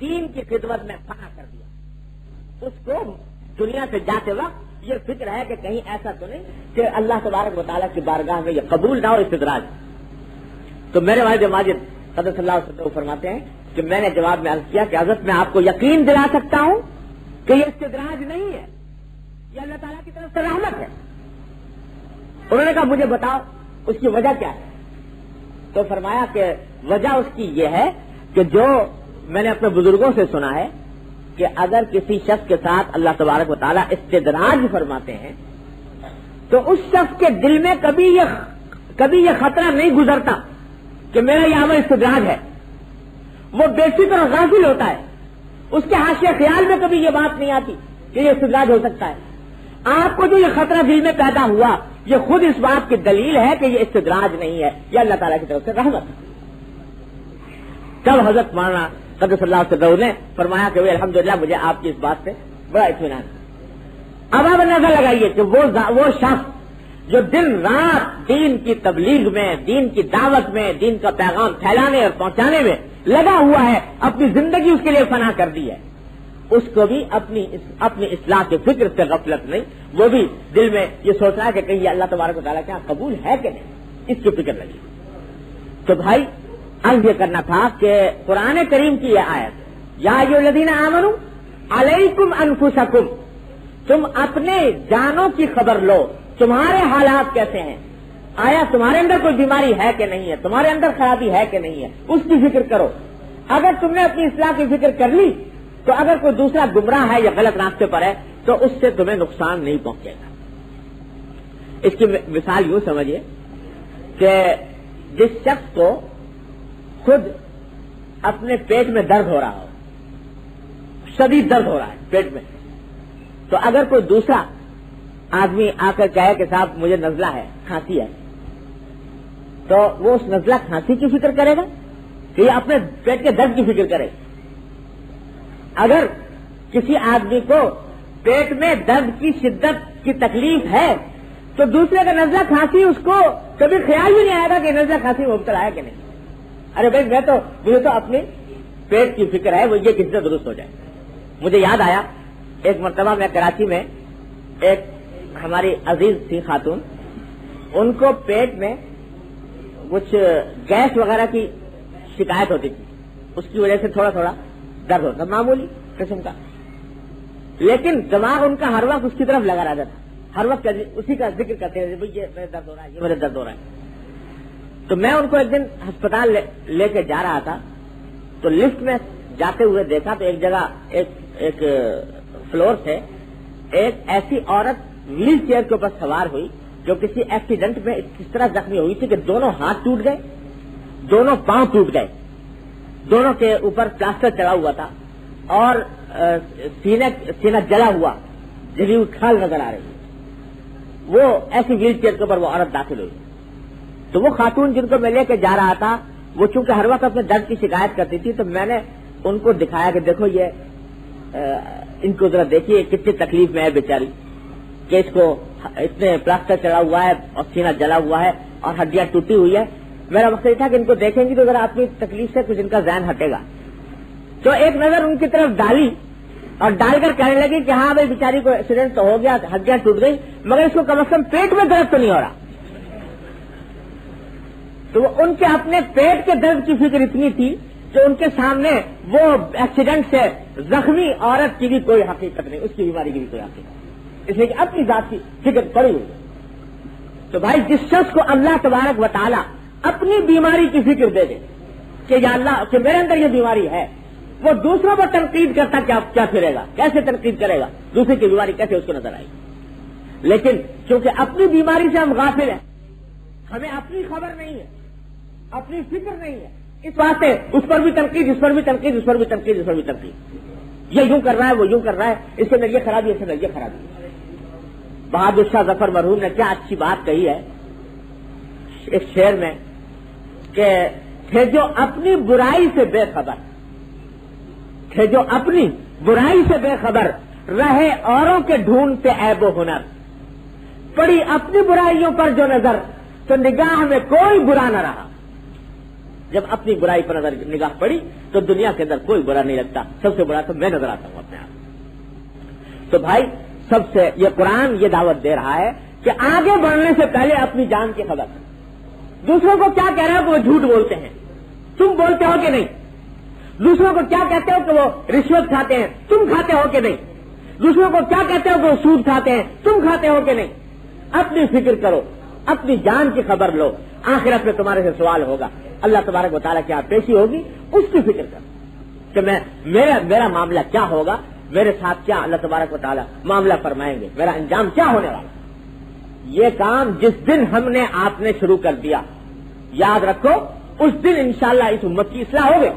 دین کی خدمت میں فنا کر دیا اس کو دنیا سے جاتے وقت یہ فکر ہے کہ کہیں ایسا تو نہیں کہ اللہ تبارک و تعالیٰ کی بارگاہ میں یہ قبول نہ ہو استدراج. تو میرے والد ماجد قدس اللہ علیہ وسلم فرماتے ہیں کہ میں نے جواب میں عرض کیا کہ حضرت میں آپ کو یقین دلا سکتا ہوں کہ یہ استدراج نہیں ہے, یہ اللہ تعالیٰ کی طرف سے رحمت ہے. انہوں نے کہا مجھے بتاؤ اس کی وجہ کیا ہے. تو فرمایا کہ وجہ اس کی یہ ہے کہ جو میں نے اپنے بزرگوں سے سنا ہے کہ اگر کسی شخص کے ساتھ اللہ تبارک و تعالیٰ استدراج فرماتے ہیں تو اس شخص کے دل میں کبھی یہ خطرہ نہیں گزرتا کہ میرا یہ عمل استدراج ہے. وہ بے فکر اور غافل ہوتا ہے. اس کے حاشیہ خیال میں کبھی یہ بات نہیں آتی کہ یہ استدراج ہو سکتا ہے. آپ کو جو یہ خطرہ دل میں پیدا ہوا یہ خود اس بات کی دلیل ہے کہ یہ استدراج نہیں ہے, یہ اللہ تعالیٰ کی طرف سے رحمت ہے. تب حضرت مولانا قدس اللہ سرہ نے فرمایا کہ الحمدللہ مجھے آپ کی اس بات سے بڑا اطمینان. اب آپ نظر لگائیے کہ وہ شخص جو دن رات دین کی تبلیغ میں, دین کی دعوت میں, دین کا پیغام پھیلانے اور پہنچانے میں لگا ہوا ہے, اپنی زندگی اس کے لیے فنا کر دی ہے, اس کو بھی اپنی اصلاح کی فکر سے غفلت نہیں, وہ بھی دل میں یہ سوچ رہا ہے کہ کہیں یہ اللہ تبارک و تعالیٰ کیا قبول ہے کہ نہیں, اس کی فکر لگی. تو بھائی عرض یہ کرنا تھا کہ قرآن کریم کی یہ آیت یا ایھا الذین آمنوا علیکم انفسکم, تم اپنے جانوں کی خبر لو, تمہارے حالات کیسے ہیں, آیا تمہارے اندر کوئی بیماری ہے کہ نہیں ہے, تمہارے اندر خرابی ہے کہ نہیں ہے, اس کی فکر کرو. اگر تم نے اپنی اصلاح کی فکر کر لی تو اگر کوئی دوسرا گمراہ ہے یا غلط راستے پر ہے تو اس سے تمہیں نقصان نہیں پہنچے گا. اس کی مثال یوں سمجھیے کہ جس شخص کو خود اپنے پیٹ میں درد ہو رہا ہو, شدید درد ہو رہا ہے پیٹ میں, تو اگر کوئی دوسرا آدمی آ کر کہے کہ صاحب مجھے نزلہ ہے, کھانسی ہے, تو وہ اس نزلہ کھانسی کی فکر کرے گا کہ یہ اپنے پیٹ کے درد کی فکر کرے گا. اگر کسی آدمی کو پیٹ میں درد کی شدت کی تکلیف ہے تو دوسرے کا نزلہ کھانسی اس کو کبھی خیال بھی نہیں آئے گا کہ نزلہ کھانسی میں مبتلا ہے کہ نہیں. ارے بھائی مجھے تو اپنے پیٹ کی فکر ہے, وہ یہ کس سے درست ہو جائے. مجھے یاد آیا ایک مرتبہ میں کراچی میں ایک ہماری عزیز تھی خاتون, ان کو پیٹ میں کچھ گیس وغیرہ کی شکایت ہوتی تھی, اس کی وجہ سے تھوڑا تھوڑا درد ہوتا, معمولی قسم کا, لیکن دماغ ان کا ہر وقت اس کی طرف لگا رہتا تھا, ہر وقت اسی کا ذکر کرتے ہیں یہ میرے درد ہو رہا ہے, یہ میرے درد ہو رہا ہے. تو میں ان کو ایک دن ہسپتال لے کے جا رہا تھا تو لفٹ میں جاتے ہوئے دیکھا تو ایک جگہ ایک فلور سے ایک ایسی عورت ویل چیئر کے اوپر سوار ہوئی جو کسی ایکسیڈنٹ میں اس طرح زخمی ہوئی تھی کہ دونوں ہاتھ ٹوٹ گئے, دونوں پاؤں ٹوٹ گئے, دونوں کے اوپر پلاسٹر چڑھا ہوا تھا اور سینہ جلا ہوا, جلی ہوئی کھال نظر آ رہی. وہ ایسی ویل چیئر کے اوپر وہ عورت داخل ہوئی. تو وہ خاتون جن کو میں لے کے جا رہا تھا وہ چونکہ ہر وقت اپنے درد کی شکایت کرتی تھی, تو میں نے ان کو دکھایا کہ دیکھو یہ ان کو ذرا دیکھیے کتنی تکلیف میں ہے بیچاری, کہ اس کو اتنے پلاسٹر چڑھا ہوا ہے اور سینہ جلا ہوا ہے اور ہڈیاں ٹوٹی ہوئی ہے. میرا مقصد یہ تھا کہ ان کو دیکھیں گی تو ذرا اپنی تکلیف سے کچھ ان کا ذہن ہٹے گا. تو ایک نظر ان کی طرف ڈالی اور ڈال کر کہنے لگی کہ ہاں بھائی بیچاری کو ایکسیڈنٹ تو ہو گیا, ہڈیاں ٹوٹ گئی, مگر اس کو کم از کم پیٹ میں درد تو نہیں ہو رہا. تو وہ ان کے اپنے پیٹ کے درد کی فکر اتنی تھی کہ ان کے سامنے وہ ایکسیڈنٹ سے زخمی عورت کی بھی کوئی حقیقت نہیں، اس کی بیماری کی بھی کوئی حقیقت نہیں، اس لیے کہ اپنی ذات کی فکر پڑی ہوئی۔ تو بھائی جس شخص کو اللہ تبارک و تعالی اپنی بیماری کی فکر دے دے کہ یا اللہ کہ میرے اندر یہ بیماری ہے، وہ دوسروں کو تنقید کرتا کیا پھرے گا، کیسے تنقید کرے گا، دوسرے کی بیماری کیسے اس کو نظر آئے گی۔ لیکن کیونکہ اپنی بیماری سے ہم غافل ہیں، ہمیں اپنی خبر نہیں ہے، اپنی فکر نہیں ہے، اس واسطے اس پر بھی تنقید، اس پر بھی تنقید، اس پر بھی تنقید، اس پر بھی تنقید، یہ یوں کر رہا ہے، وہ یوں کر رہا ہے، اس کے اندر یہ خرابی ہے، اس کے اندر یہ خرابی ہے۔ بہادر شاہ ظفر مرحوم نے کیا اچھی بات کہی ہے ایک شعر میں کہ تھے جو اپنی برائی سے بے خبر، تھے جو اپنی برائی سے بے خبر، رہے اوروں کے ڈھونڈتے عیب و ہنر، پڑی اپنی برائیوں پر جو نظر، تو نگاہ میں کوئی برا نہ رہا۔ جب اپنی برائی پر نگاہ پڑی تو دنیا کے اندر کوئی برا نہیں لگتا، سب سے برا تو میں نظر آتا ہوں اپنے آپ۔ تو بھائی سب سے یہ قرآن یہ دعوت دے رہا ہے کہ آگے بڑھنے سے پہلے اپنی جان کی خبر۔ دوسروں کو کیا کہہ رہے ہو کہ وہ جھوٹ بولتے ہیں، تم بولتے ہو کہ نہیں؟ دوسروں کو کیا کہتے ہو کہ وہ رشوت کھاتے ہیں، تم کھاتے ہو کہ نہیں؟ دوسروں کو کیا کہتے ہو کہ وہ سود کھاتے ہیں، تم کھاتے ہو کہ نہیں؟ اپنی فکر کرو، اپنی جان کی خبر لو، آخرت میں تمہارے سے سوال ہوگا، اللہ تبارک و تعالیٰ کیا پیشی ہوگی اس کی فکر کرو کہ میرا معاملہ کیا ہوگا، میرے ساتھ کیا اللہ تبارک و تعالیٰ معاملہ فرمائیں گے، میرا انجام کیا ہونے والا۔ یہ کام جس دن ہم نے آپ نے شروع کر دیا، یاد رکھو اس دن انشاءاللہ اس امت کی اصلاح ہو گئی،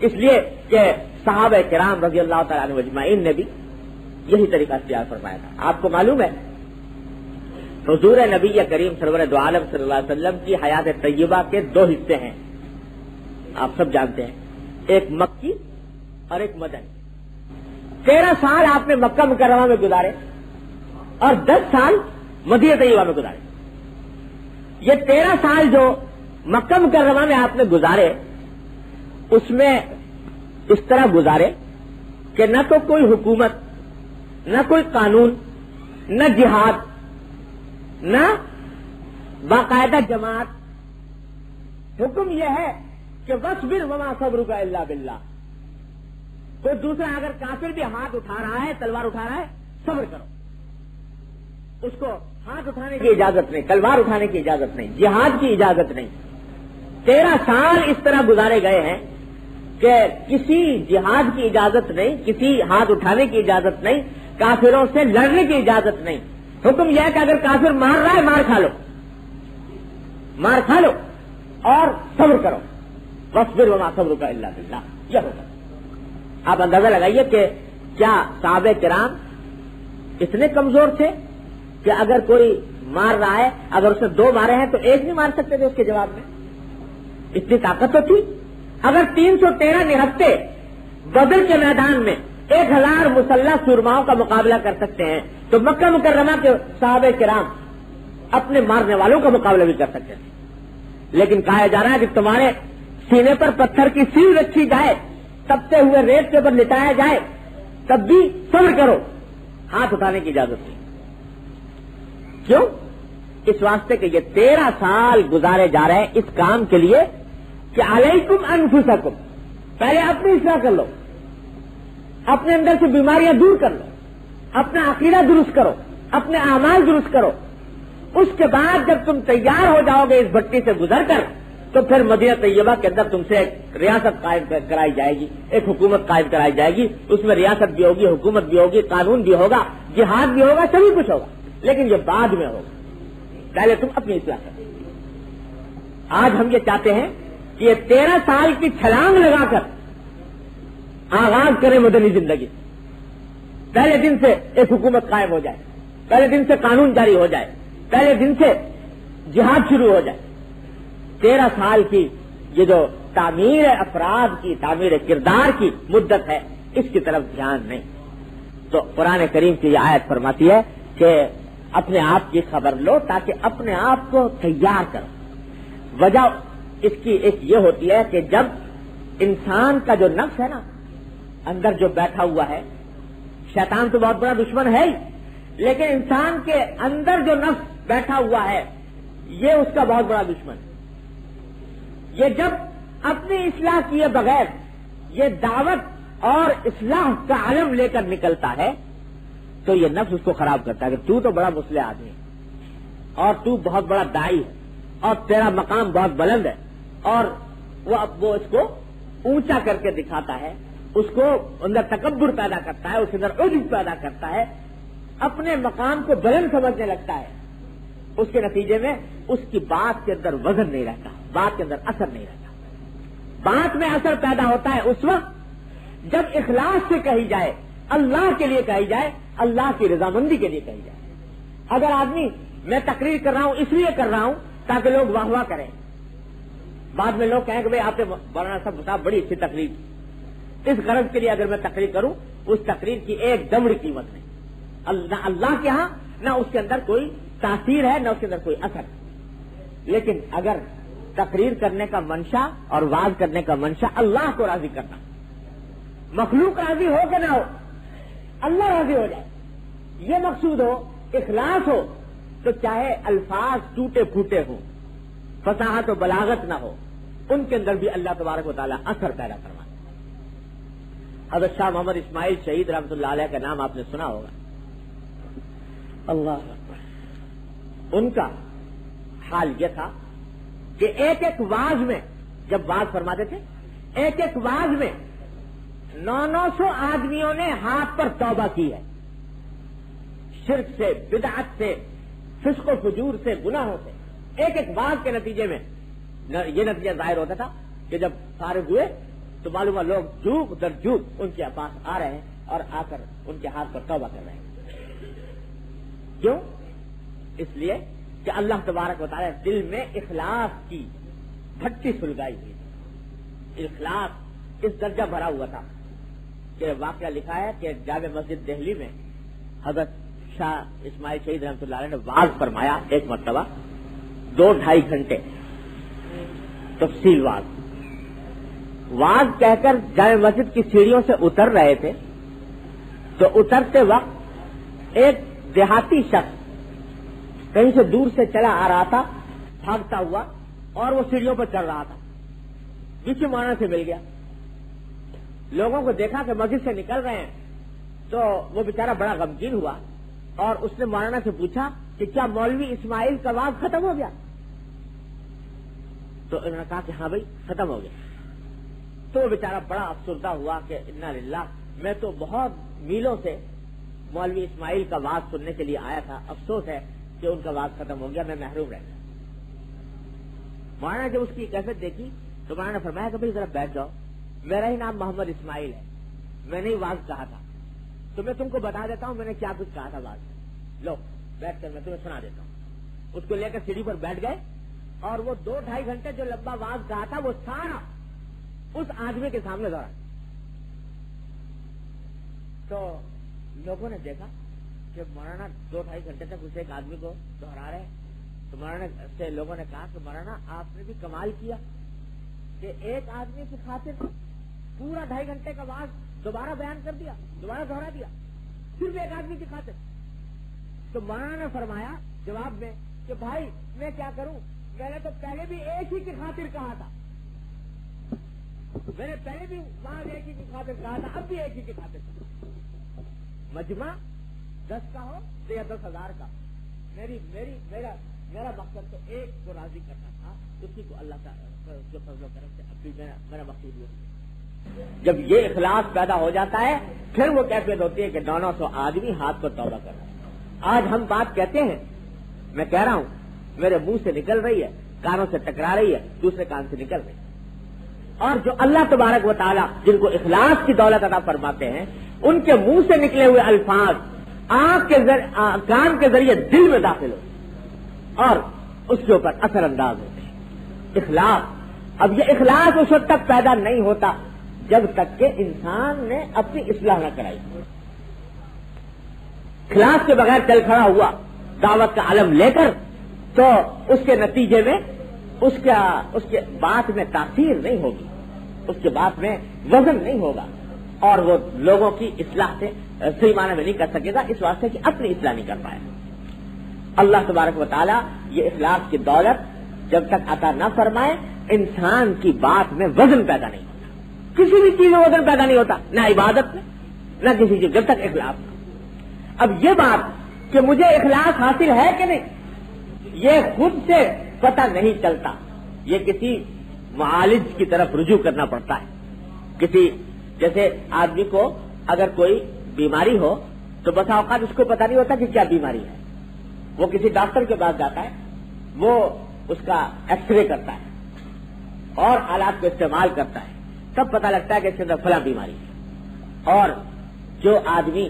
اس لیے کہ صحابہ کرام رضی اللہ تعالیٰ عنہ اجمعین نے بھی یہی طریقہ اختیار فرمایا تھا۔ آپ کو معلوم ہے حضور نبی کریم سرور دو عالم صلی اللہ علیہ وسلم کی حیات طیبہ کے دو حصے ہیں، آپ سب جانتے ہیں، ایک مکی اور ایک مدنی۔ 13 سال آپ نے مکہ مکرمہ میں گزارے اور 10 سال مدینہ طیبہ میں گزارے۔ یہ 13 سال جو مکہ مکرمہ میں آپ نے گزارے اس میں اس طرح گزارے کہ نہ تو کوئی حکومت، نہ کوئی قانون، نہ جہاد، نہ باقاعدہ جماعت۔ حکم یہ ہے کہ وَاصْبِرْ وَمَا صَبْرُكَ إِلَّا بِاللَّهِ، کوئی دوسرا اگر کافر بھی ہاتھ اٹھا رہا ہے، تلوار اٹھا رہا ہے، صبر کرو، اس کو ہاتھ اٹھانے کی اجازت نہیں، تلوار اٹھانے کی اجازت نہیں، جہاد کی اجازت نہیں۔ 13 سال اس طرح گزارے گئے ہیں کہ کسی جہاد کی اجازت نہیں، کسی ہاتھ اٹھانے کی اجازت نہیں، کافروں سے لڑنے کی اجازت نہیں۔ حکم یہ ہے کہ اگر کافر مار رہا ہے مار کھا لو، مار کھا لو اور صبر کرو، وَاصْبِرْ وَمَا صَبْرُكَ إِلَّا بِاللَّهِ۔ یہ ہوگا۔ آپ اندازہ لگائیے کہ کیا صحابہ کرام اتنے کمزور تھے کہ اگر کوئی مار رہا ہے، اگر اس نے 2 مارے ہیں تو 1 نہیں مار سکتے تھے اس کے جواب میں؟ اتنی طاقت تو تھی۔ اگر 313 نہتے بدر کے میدان میں 1000 مسلح سرماؤں کا مقابلہ کر سکتے ہیں تو مکہ مکرمہ کے صحابہ کرام اپنے مارنے والوں کا مقابلہ بھی کر سکتے ہیں۔ لیکن کہا جا رہا ہے کہ تمہارے سینے پر پتھر کی سیل رکھی جائے، تپتے ہوئے ریت کے اوپر لٹایا جائے، تب بھی صبر کرو، ہاتھ اٹھانے کی اجازت نہیں۔ کیوں؟ اس واسطے کہ یہ 13 سال گزارے جا رہے ہیں اس کام کے لیے کہ علیکم انفسکم، پہلے اپنی اصلاح کر لو، اپنے اندر سے بیماریاں دور کر لو، اپنا عقیدہ درست کرو، اپنے اعمال درست کرو، اس کے بعد جب تم تیار ہو جاؤ گے اس بھٹی سے گزر کر تو پھر مدینہ طیبہ کے اندر تم سے ایک ریاست قائم کرائی جائے گی، ایک حکومت قائم کرائی جائے گی، اس میں ریاست بھی ہوگی، حکومت بھی ہوگی، قانون بھی ہوگا، جہاد بھی ہوگا، سبھی کچھ ہوگا، لیکن یہ بعد میں ہوگا، پہلے تم اپنی اصلاح کرو۔ آج ہم یہ چاہتے ہیں کہ یہ 13 سال کی چھلانگ لگا کر آغاز کریں مدنی زندگی، پہلے دن سے ایک حکومت قائم ہو جائے، پہلے دن سے قانون جاری ہو جائے، پہلے دن سے جہاد شروع ہو جائے۔ 13 سال کی یہ جو تعمیر افراد کی، تعمیر کردار کی مدت ہے، اس کی طرف دھیان نہیں۔ تو قرآن کریم کی یہ آیت فرماتی ہے کہ اپنے آپ کی خبر لو تاکہ اپنے آپ کو تیار کرو۔ وجہ اس کی ایک یہ ہوتی ہے کہ جب انسان کا جو نفس ہے نا اندر جو بیٹھا ہوا ہے، شیطان تو بہت بڑا دشمن ہے ہی، لیکن انسان کے اندر جو نفس بیٹھا ہوا ہے یہ اس کا بہت بڑا دشمن ہے. یہ جب اپنی اصلاح کیے بغیر یہ دعوت اور اصلاح کا علم لے کر نکلتا ہے تو یہ نفس اس کو خراب کرتا ہے کہ تو بڑا مصلح آدمی ہے اور تو بہت بڑا داعی ہے اور تیرا مقام بہت بلند ہے, اور وہ اس کو اونچا کر کے دکھاتا ہے, اس کو اندر تکبر پیدا کرتا ہے, اس کے اندر عجب پیدا کرتا ہے, اپنے مقام کو بلند سمجھنے لگتا ہے. اس کے نتیجے میں اس کی بات کے اندر وزن نہیں رہتا, بات کے اندر اثر نہیں رہتا. بات میں اثر پیدا ہوتا ہے اس وقت جب اخلاص سے کہی جائے, اللہ کے لیے کہی جائے, اللہ کی رضامندی کے لیے کہی جائے. اگر آدمی میں تقریر کر رہا ہوں اس لیے کر رہا ہوں تاکہ لوگ واہ واہ کریں, بعد میں لوگ کہیں کہ بھائی آپ نے مولانا صاحب بڑی اچھی تقریر, اس غرض کے لیے اگر میں تقریر کروں اس تقریر کی ایک دمڑی قیمت نہیں. اللہ کے ہاں نہ اس کے اندر کوئی تاثیر ہے نہ اس کے اندر کوئی اثر. لیکن اگر تقریر کرنے کا منشا اور واز کرنے کا منشا اللہ کو راضی کرنا, مخلوق راضی ہو کہ نہ ہو, اللہ راضی ہو جائے, یہ مقصود ہو, اخلاص ہو, تو چاہے الفاظ ٹوٹے پھوٹے ہوں, فصاحت و بلاغت نہ ہو, ان کے اندر بھی اللہ تبارک و تعالیٰ اثر پیدا کرواتا. حضرت شاہ محمد اسماعیل شہید رحمۃ اللہ علیہ کا نام آپ نے سنا ہوگا. اللہ اکبر. ان کا حال یہ تھا کہ ایک ایک واز میں جب واز فرماتے تھے, ایک ایک واز میں 900 آدمیوں نے ہاتھ پر توبہ کی ہے, شرک سے, بدعت سے, فسق و فجور سے, گناہوں سے. ایک ایک واز کے نتیجے میں یہ نتیجہ ظاہر ہوتا تھا کہ جب فارغ ہوئے تو معلوم ہے لوگ جھوک در جھوک ان کے پاس آ رہے ہیں اور آ کر ان کے ہاتھ پر توبہ کر رہے ہیں. کیوں؟ اس لیے کہ اللہ تبارک و تعالیٰ دل میں اخلاص کی بھٹی سلگائی ہوئی تھی. اخلاص اس درجہ بھرا ہوا تھا کہ واقعہ لکھا ہے کہ جامع مسجد دہلی میں حضرت شاہ اسماعیل شہید رحمۃ اللہ علیہ نے واز فرمایا ایک مرتبہ 2-2.5 گھنٹے تفصیل واز کہہ کر جامع مسجد کی سیڑھیوں سے اتر رہے تھے تو اترتے وقت ایک دیہاتی شخص کہیں سے دور سے چلا آ رہا تھا بھاگتا ہوا اور وہ سیڑھیوں پر چڑھ رہا تھا, بیچ مولانا سے مل گیا. لوگوں کو دیکھا کہ مسجد سے نکل رہے ہیں تو وہ بیچارہ بڑا غمگین ہوا اور اس نے مولانا سے پوچھا کہ کیا مولوی اسماعیل کا واز ختم ہو گیا؟ تو انہوں نے کہا کہ ہاں بھائی ختم ہو گیا. تو وہ بیچارہ بڑا افسردہ ہوا کہ انا للہ, میں تو بہت میلوں سے مولوی اسماعیل کا واز سننے کے لیے آیا تھا, افسوس ہے کہ ان کا واز ختم ہو گیا, میں محروم رہ گیا. مولانا جب اس کی کیفیت دیکھی تو مولانا نے فرمایا کہ بھائی ذرا بیٹھ جاؤ, میرا ہی نام محمد اسماعیل ہے, میں نے ہی واز کہا تھا, تو میں تم کو بتا دیتا ہوں میں نے کیا کچھ کہا تھا واز میں. لو بیٹھ کر میں تمہیں سنا دیتا ہوں. اس کو لے کر سیڑھی پر بیٹھ گئے اور وہ 2-2.5 گھنٹے جو لمبا واز کہا تھا وہ سارا اس آدمی کے سامنے دوہرا. تو لوگوں نے دیکھا کہ مولانا 2-2.5 گھنٹے تک اسے ایک آدمی کو دوہرا رہے. تو مولانا سے لوگوں نے کہا کہ مولانا آپ نے بھی کمال کیا کہ ایک آدمی کی خاطر پورا 2.5 گھنٹے کا واز دوبارہ بیان کر دیا, دوبارہ دوہرا دیا, صرف ایک آدمی کی خاطر. تو مولانا نے فرمایا جواب میں کہ بھائی میں کیا کروں, میں نے تو پہلے بھی ایک ہی کی خاطر کہا تھا, میں نے پہلے بھی واز ایک ہی کی خاطر کہا تھا, اب بھی ایک ہی کی خاطر. مجمع 10 کا ہو یا 10,000 کا, میرا مقصد تو ایک کو راضی کرنا تھا, اسی کو اللہ کا جو فضل و کرم سے اب بھی میرا مقصود ہوا. جب یہ اخلاص پیدا ہو جاتا ہے پھر وہ کیفیت ہوتی ہے کہ 900 آدمی ہاتھ پر توبہ کر رہے ہیں. آج ہم بات کہتے ہیں, میں کہہ رہا ہوں میرے منہ سے نکل رہی ہے, کانوں سے ٹکرا رہی ہے, دوسرے کان سے نکل رہی ہے. اور جو اللہ تبارک و تعالیٰ جن کو اخلاص کی دولت عطا فرماتے ہیں ان کے منہ سے نکلے ہوئے الفاظ کان کے ذریعے دل میں داخل ہو اور اس کے اوپر اثر انداز ہوتے ہیں. اخلاص, اب یہ اخلاص اس وقت تک پیدا نہیں ہوتا جب تک کہ انسان نے اپنی اصلاح نہ کرائی. اخلاص کے بغیر چل کھڑا ہوا دعوت کا علم لے کر تو اس کے نتیجے میں اس کے بات میں تاثیر نہیں ہوگی, اس کے بات میں وزن نہیں ہوگا اور وہ لوگوں کی اصلاح سے صحیح معنی میں نہیں کر سکے گا, اس واسطے کہ اپنی اصلاح نہیں کر پائے. اللہ تبارک و تعالی یہ اخلاص کی دولت جب تک عطا نہ فرمائے انسان کی بات میں وزن پیدا نہیں ہوتا، کسی بھی چیز میں وزن پیدا نہیں ہوتا، نہ عبادت میں نہ کسی چیز، جب تک اخلاص نہ۔ اب یہ بات کہ مجھے اخلاص حاصل ہے کہ نہیں، یہ خود سے پتہ نہیں چلتا، یہ کسی معالج کی طرف رجوع کرنا پڑتا ہے۔ کسی جیسے آدمی کو اگر کوئی بیماری ہو تو بسا اوقات اس کو پتہ نہیں ہوتا کہ کیا بیماری ہے، وہ کسی ڈاکٹر کے پاس جاتا ہے، وہ اس کا ایکس رے کرتا ہے اور آلات کو استعمال کرتا ہے، تب پتہ لگتا ہے کہ اس کے اندر فلاں بیماری ہے۔ اور جو آدمی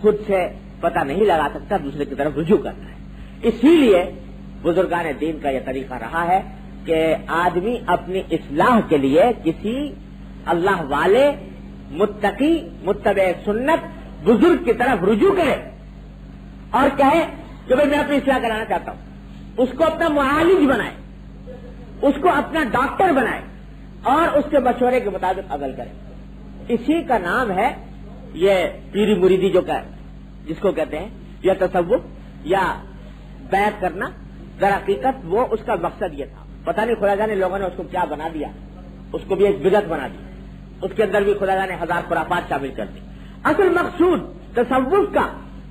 خود سے پتہ نہیں لگا سکتا دوسرے کی طرف رجوع کرتا ہے۔ اسی لیے بزرگان دین کا یہ طریقہ رہا ہے کہ آدمی اپنی اصلاح کے لیے کسی اللہ والے متقی متبع سنت بزرگ کی طرف رجوع کرے اور کہے کہ بھئی میں اپنی اصلاح کرانا چاہتا ہوں، اس کو اپنا معالج بنائے، اس کو اپنا ڈاکٹر بنائے اور اس کے مشورے کے مطابق عمل کرے۔ اسی کا نام ہے یہ پیری مریدی جس کو کہتے ہیں، یا تصوف یا بیعت کرنا۔ در حقیقت وہ اس کا مقصد یہ تھا، پتہ نہیں خدا جانے لوگوں نے اس کو کیا بنا دیا، اس کو بھی ایک بدعت بنا دی، اس کے اندر بھی خدا جانے ہزار خرافات شامل کر دی۔ اصل مقصود تصوف کا،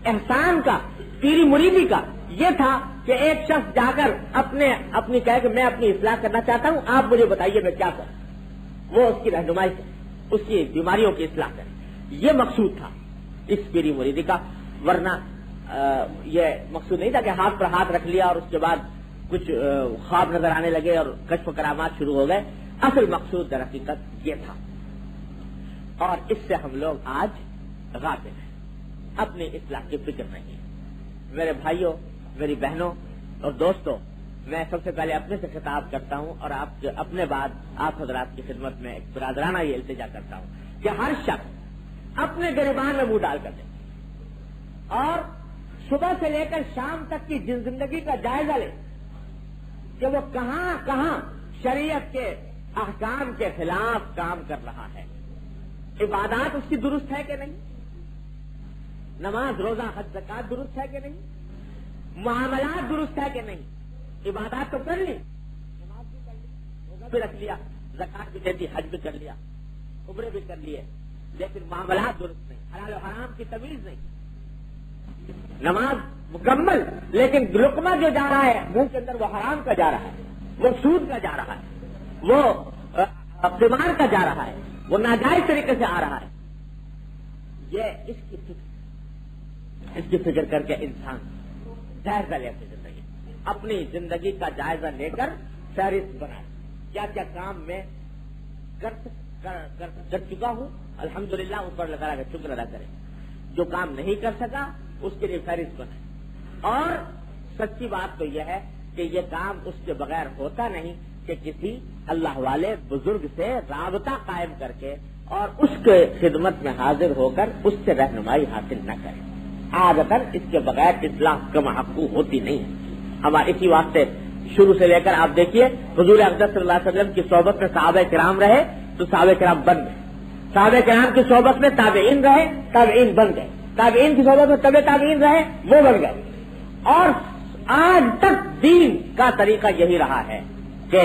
احسان کا، پیری مریدی کا یہ تھا کہ ایک شخص جا کر اپنی کہے کہ میں اپنی اصلاح کرنا چاہتا ہوں، آپ مجھے بتائیے میں کیا کروں، وہ اس کی رہنمائی کرے، اس کی بیماریوں کی اصلاح کرے۔ یہ مقصود تھا اس پیری مریدی کا، ورنہ یہ مقصود نہیں تھا کہ ہاتھ پر ہاتھ رکھ لیا اور اس کے بعد کچھ خواب نظر آنے لگے اور کشف و کرامات شروع ہو گئے۔ اصل مقصود در حقیقت یہ تھا، اور اس سے ہم لوگ آج غافل ہیں، اپنی اصلاح کی فکر نہیں ہے۔ میرے بھائیوں، میری بہنوں اور دوستوں، میں سب سے پہلے اپنے سے خطاب کرتا ہوں اور اپنے بعد آپ حضرات کی خدمت میں ایک برادرانہ یہ التجا کرتا ہوں کہ ہر شخص اپنے گریبان میں منہ ڈال کر دے اور صبح سے لے کر شام تک کی زندگی کا جائزہ لے کہ وہ کہاں کہاں شریعت کے احکام کے خلاف کام کر رہا ہے۔ عبادات اس کی درست ہے کہ نہیں، نماز روزہ حج زکات درست ہے کہ نہیں، معاملات درست ہے کہ نہیں۔ عبادات تو کر لی، نماز بھی کر لی، روزہ بھی رکھ لیا، زکات بھی دے دی، حج بھی کر لیا، عمرے بھی کر لیے، لیکن معاملات درست نہیں، حلال و حرام کی تمیز نہیں۔ نماز مکمل، لیکن لقمہ جو جا رہا ہے منہ کے اندر وہ حرام کا جا رہا ہے، وہ سود کا جا رہا ہے، وہ قمار کا جا رہا ہے، وہ ناجائز طریقے سے آ رہا ہے۔ یہ اس کی فکر کر کے انسان جائزہ لے اپنی زندگی، اپنی زندگی کا جائزہ لے کر فہرست بنائے، کیا کیا کام میں کر چکا ہوں، الحمدللہ اس پر اللہ تعالیٰ کا شکر ادا کرے، جو کام نہیں کر سکا اس کے لیے فہرست بنائے۔ اور سچی بات تو یہ ہے کہ یہ کام اس کے بغیر ہوتا نہیں کہ کسی اللہ والے بزرگ سے رابطہ قائم کر کے اور اس کے خدمت میں حاضر ہو کر اس سے رہنمائی حاصل نہ کرے۔ عادتاً اس کے بغیر اصلاح کم حقوق ہوتی نہیں ہے۔ ہمارے اسی واسطے شروع سے لے کر آپ دیکھیے حضور اقدس صلی اللہ علیہ وسلم کی صحبت میں صحابہ کرام رہے تو صحابہ کرام بن گئے، صحابہ کرام کی صحبت میں تابعین رہے، تابعین بن گئے، تابعین کی صحبت میں تبع تابعین رہے، وہ بن گئے۔ اور آج تک دین کا طریقہ یہی رہا ہے کہ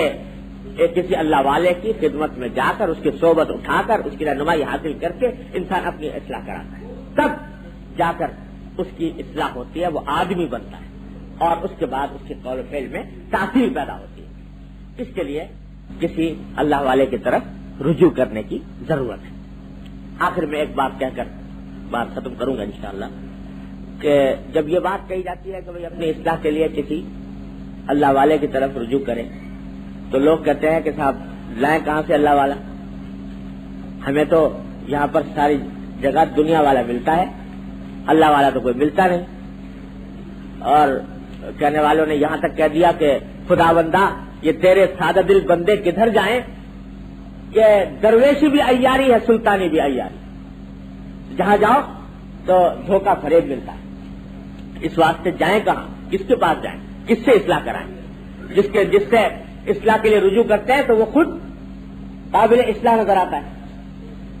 کسی اللہ والے کی خدمت میں جا کر اس کی صحبت اٹھا کر اس کی رہنمائی حاصل کر کے انسان اپنی اصلاح کراتا ہے، تب جا کر اس کی اصلاح ہوتی ہے، وہ آدمی بنتا ہے اور اس کے بعد اس کے قول و فعل میں تاثیر پیدا ہوتی ہے۔ اس کے لیے کسی اللہ والے کی طرف رجوع کرنے کی ضرورت ہے۔ آخر میں ایک بات کہہ کر بات ختم کروں گا انشاءاللہ کہ جب یہ بات کہی جاتی ہے کہ بھئی اپنی اصلاح کے لیے کسی اللہ والے کی طرف رجوع کریں تو لوگ کہتے ہیں کہ صاحب لائیں کہاں سے اللہ والا، ہمیں تو یہاں پر ساری جگہ دنیا والا ملتا ہے، اللہ والا تو کوئی ملتا نہیں۔ اور کہنے والوں نے یہاں تک کہہ دیا کہ خدا بندہ یہ تیرے سادہ دل بندے کدھر جائیں کہ درویشی بھی عیاری ہے، سلطانی بھی عیاری، جہاں جاؤ تو دھوکہ فریب ملتا ہے۔ اس واسطے جائیں کہاں، کس کے پاس جائیں، کس سے اصلاح کرائیں؟ جس سے اصلاح کے لیے رجوع کرتے ہیں تو وہ خود قابل اصلاح نظر آتا ہے،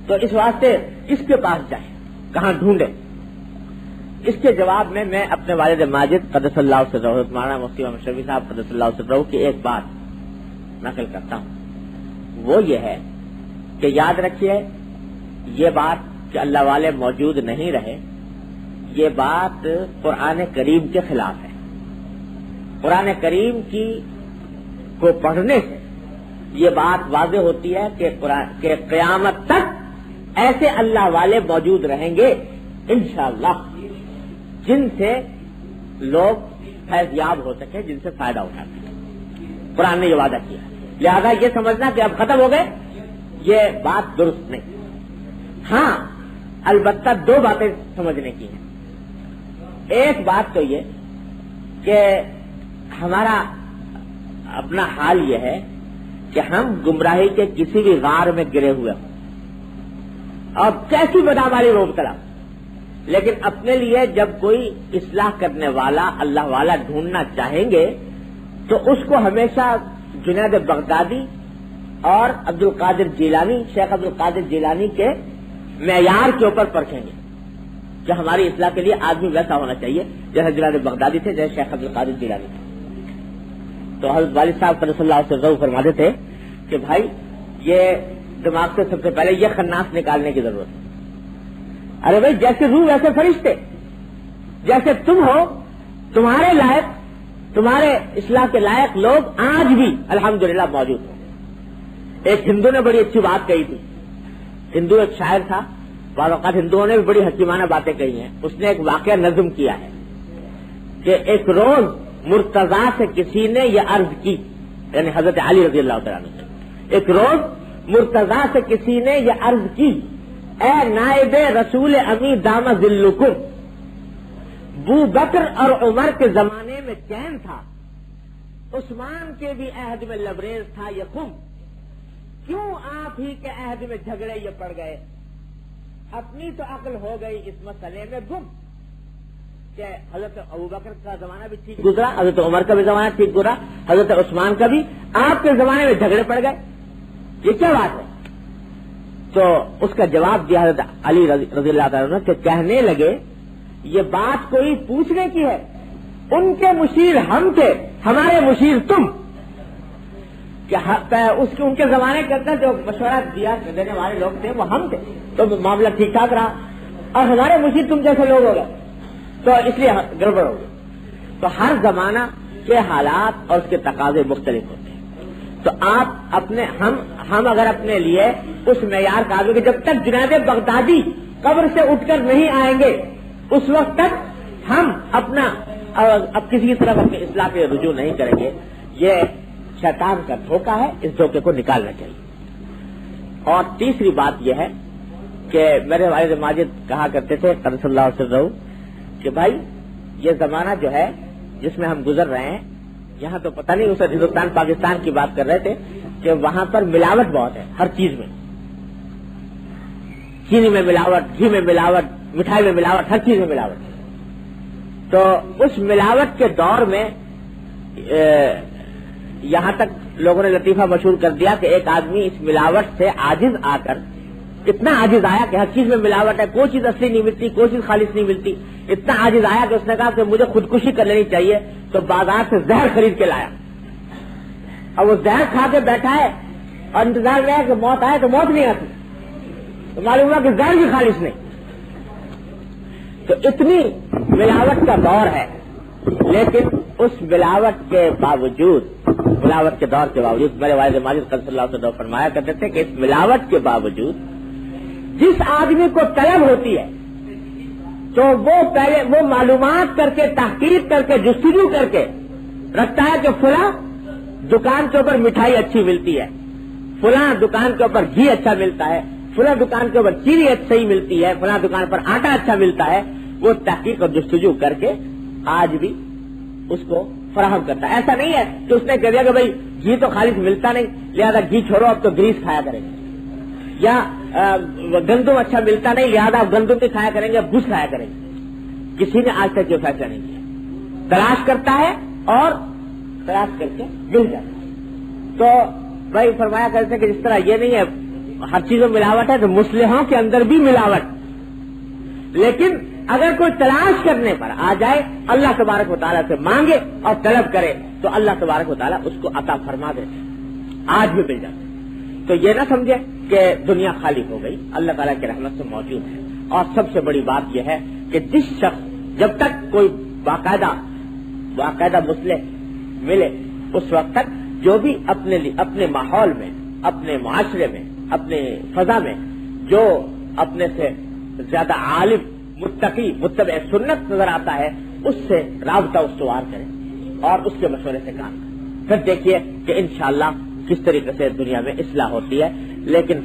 تو اس واسطے کس کے پاس جائیں، کہاں ڈھونڈیں؟ اس کے جواب میں اپنے والد ماجد قدس اللہ سرہ مولانا مفتی محمد شفیع صاحب قدس اللہ سرہ کی ایک بات نقل کرتا ہوں. وہ یہ ہے کہ یاد رکھیے یہ بات کہ اللہ والے موجود نہیں رہے، یہ بات قرآن کریم کے خلاف ہے. قرآن کریم کی کو پڑھنے سے یہ بات واضح ہوتی ہے کہ قیامت تک ایسے اللہ والے موجود رہیں گے انشاءاللہ جن سے لوگ فیض یاب ہو سکے، جن سے فائدہ اٹھا سکے. قرآن نے یہ وعدہ کیا، لہذا یہ سمجھنا کہ اب ختم ہو گئے یہ بات درست نہیں. ہاں البتہ دو باتیں سمجھنے کی ہیں. ایک بات تو یہ کہ ہمارا اپنا حال یہ ہے کہ ہم گمراہی کے کسی بھی غار میں گرے ہوئے ہوں اور کیسی بدعمالی میں مبتلا، لیکن اپنے لیے جب کوئی اصلاح کرنے والا اللہ والا ڈھونڈنا چاہیں گے تو اس کو ہمیشہ جنید بغدادی اور عبد القادر جیلانی، شیخ عبد القادر جیلانی کے معیار کے اوپر پرکھیں گے کہ ہماری اصلاح کے لیے آدمی ویسا ہونا چاہیے جیسے جنید بغدادی تھے، جیسے شیخ عبد القادر جیلانی تھے. تو حضرت والد صاحب قدس اللہ سرہ فرماتے تھے کہ بھائی یہ دماغ سے سب سے پہلے یہ خناس نکالنے کی ضرورت ہے. ارے بھائی جیسے روح ویسے فرشتے، جیسے تم ہو تمہارے لائق، تمہارے اصلاح کے لائق لوگ آج بھی الحمدللہ موجود ہیں. ایک ہندو نے بڑی اچھی بات کہی تھی. ہندو ایک شاعر تھا، بعض اوقات ہندوؤں نے بھی بڑی حکیمانہ باتیں کہی ہیں. اس نے ایک واقعہ نظم کیا ہے کہ ایک روز مرتضیٰ سے کسی نے یہ عرض کی، یعنی حضرت علی رضی اللہ تعالیٰ عنہ سے، ایک روز مرتضیٰ سے کسی نے یہ عرض کی، اے نائب رسول امی دام ذلکم، بو بکر اور عمر کے زمانے میں چین تھا، عثمان کے بھی عہد میں لبریز تھا یہ خم، کیوں آپ ہی کے عہد میں جھگڑے یہ پڑ گئے، اپنی تو عقل ہو گئی اس مسئلے میں گم. کہ حضرت ابوبکر کا زمانہ بھی ٹھیک گزرا، حضرت عمر کا بھی زمانہ ٹھیک گزرا، حضرت عثمان کا بھی، آپ کے زمانے میں جھگڑے پڑ گئے، یہ کیا بات ہے؟ تو اس کا جواب دیا حضرت علی رضی اللہ تعالیٰ عنہ کہ کہنے لگے یہ بات کوئی پوچھنے کی ہے، ان کے مشیر ہم تھے، ہمارے مشیر تم. کہ ان کے زمانے کے اندر جو مشورہ دیا دینے والے لوگ تھے وہ ہم تھے، تو معاملہ ٹھیک ٹھاک رہا، اور ہمارے مشیر تم جیسے لوگ ہو گئے تو اس لیے گڑبڑ ہو گئی. تو ہر زمانہ کے حالات اور اس کے تقاضے مختلف ہوتے ہیں. تو آپ اپنے ہم اگر اپنے لیے اس معیار کا کہ جب تک جنید بغدادی قبر سے اٹھ کر نہیں آئیں گے اس وقت تک ہم اپنا اب کسی کی طرف اپنی اصلاح پہ رجوع نہیں کریں گے. یہ شیطان کا دھوکہ ہے، اس دھوکے کو نکالنا چاہیے. اور تیسری بات یہ ہے کہ میرے والد ماجد کہا کرتے تھے قدس اللہ سرہ کہ بھائی یہ زمانہ جو ہے جس میں ہم گزر رہے ہیں، یہاں تو پتہ نہیں اسے ہندوستان پاکستان کی بات کر رہے تھے کہ وہاں پر ملاوٹ بہت ہے ہر چیز میں، چینی میں ملاوٹ، گھی میں ملاوٹ، مٹھائی میں ملاوٹ، ہر چیز میں ملاوٹ. تو اس ملاوٹ کے دور میں یہاں تک لوگوں نے لطیفہ مشہور کر دیا کہ ایک آدمی اس ملاوٹ سے عاجز آ کر اتنا عاجز آیا کہ ہر چیز میں ملاوٹ ہے، کوئی چیز اصلی نہیں ملتی، کوئی چیز خالص نہیں ملتی، اتنا عاجز آیا کہ اس نے کہا کہ مجھے خودکشی کر لینی چاہیے. تو بازار سے زہر خرید کے لایا اور وہ زہر کھا کے بیٹھا ہے اور انتظار میں ہے کہ موت آئے تو موت نہیں آتی. تو معلوم ہوا کہ زہر بھی خالص نہیں. تو اتنی ملاوٹ کا دور ہے، لیکن اس ملاوٹ کے باوجود، ملاوٹ کے دور کے باوجود میرے والد ماجد قدس اللہ تعالیٰ عنہ فرمایا کرتے تھے کہ اس ملاوٹ کے باوجود جس آدمی کو طلب ہوتی ہے تو وہ پہلے وہ معلومات کر کے، تحقیق کر کے، جستجو کر کے رکھتا ہے کہ فلاں دکان کے اوپر مٹھائی اچھی ملتی ہے، فلاں دکان کے اوپر گھی اچھا ملتا ہے، فلاں دکان کے اوپر چینی صحیح ملتی ہے، فلاں دکان پر آٹا اچھا ملتا ہے. وہ تحقیق اور جستجو کر کے آج بھی اس کو فراہم کرتا ہے. ایسا نہیں ہے کہ اس نے کہہ دیا کہ بھائی گھی تو خالص ملتا نہیں لہذا گھی چھوڑو اب تو گریس کھایا کریں گے، یا گندم اچھا ملتا نہیں لہذا اب گندم بھی کھایا کریں گے، اب گھس کھایا کریں گے. کسی نے آج تک یہ فیصلہ نہیں کیا. تلاش کرتا ہے اور تلاش کر کے مل جاتا ہے. تو بھائی فرمایا کرتے کہ جس طرح یہ نہیں ہے ہر چیز میں ملاوٹ ہے تو مصلحوں کے اندر بھی ملاوٹ، لیکن اگر کوئی تلاش کرنے پر آ جائے اللہ تبارک و تعالیٰ سے مانگے اور طلب کرے تو اللہ تبارک و تعالیٰ اس کو عطا فرما دیتے، آج بھی مل جاتے۔ تو یہ نہ سمجھے کہ دنیا خالی ہو گئی، اللہ تعالیٰ کی رحمت سے موجود ہے۔ اور سب سے بڑی بات یہ ہے کہ جس شخص جب تک کوئی باقاعدہ مسلح ملے اس وقت تک جو بھی اپنے ماحول میں، اپنے معاشرے میں، اپنے فضا میں جو اپنے سے زیادہ عالم، متقی، متبع سنت نظر آتا ہے اس سے رابطہ استوار کرے اور اس کے مشورے سے کام کرے، پھر دیکھیے کہ انشاءاللہ کس طریقے سے دنیا میں اصلاح ہوتی ہے۔ لیکن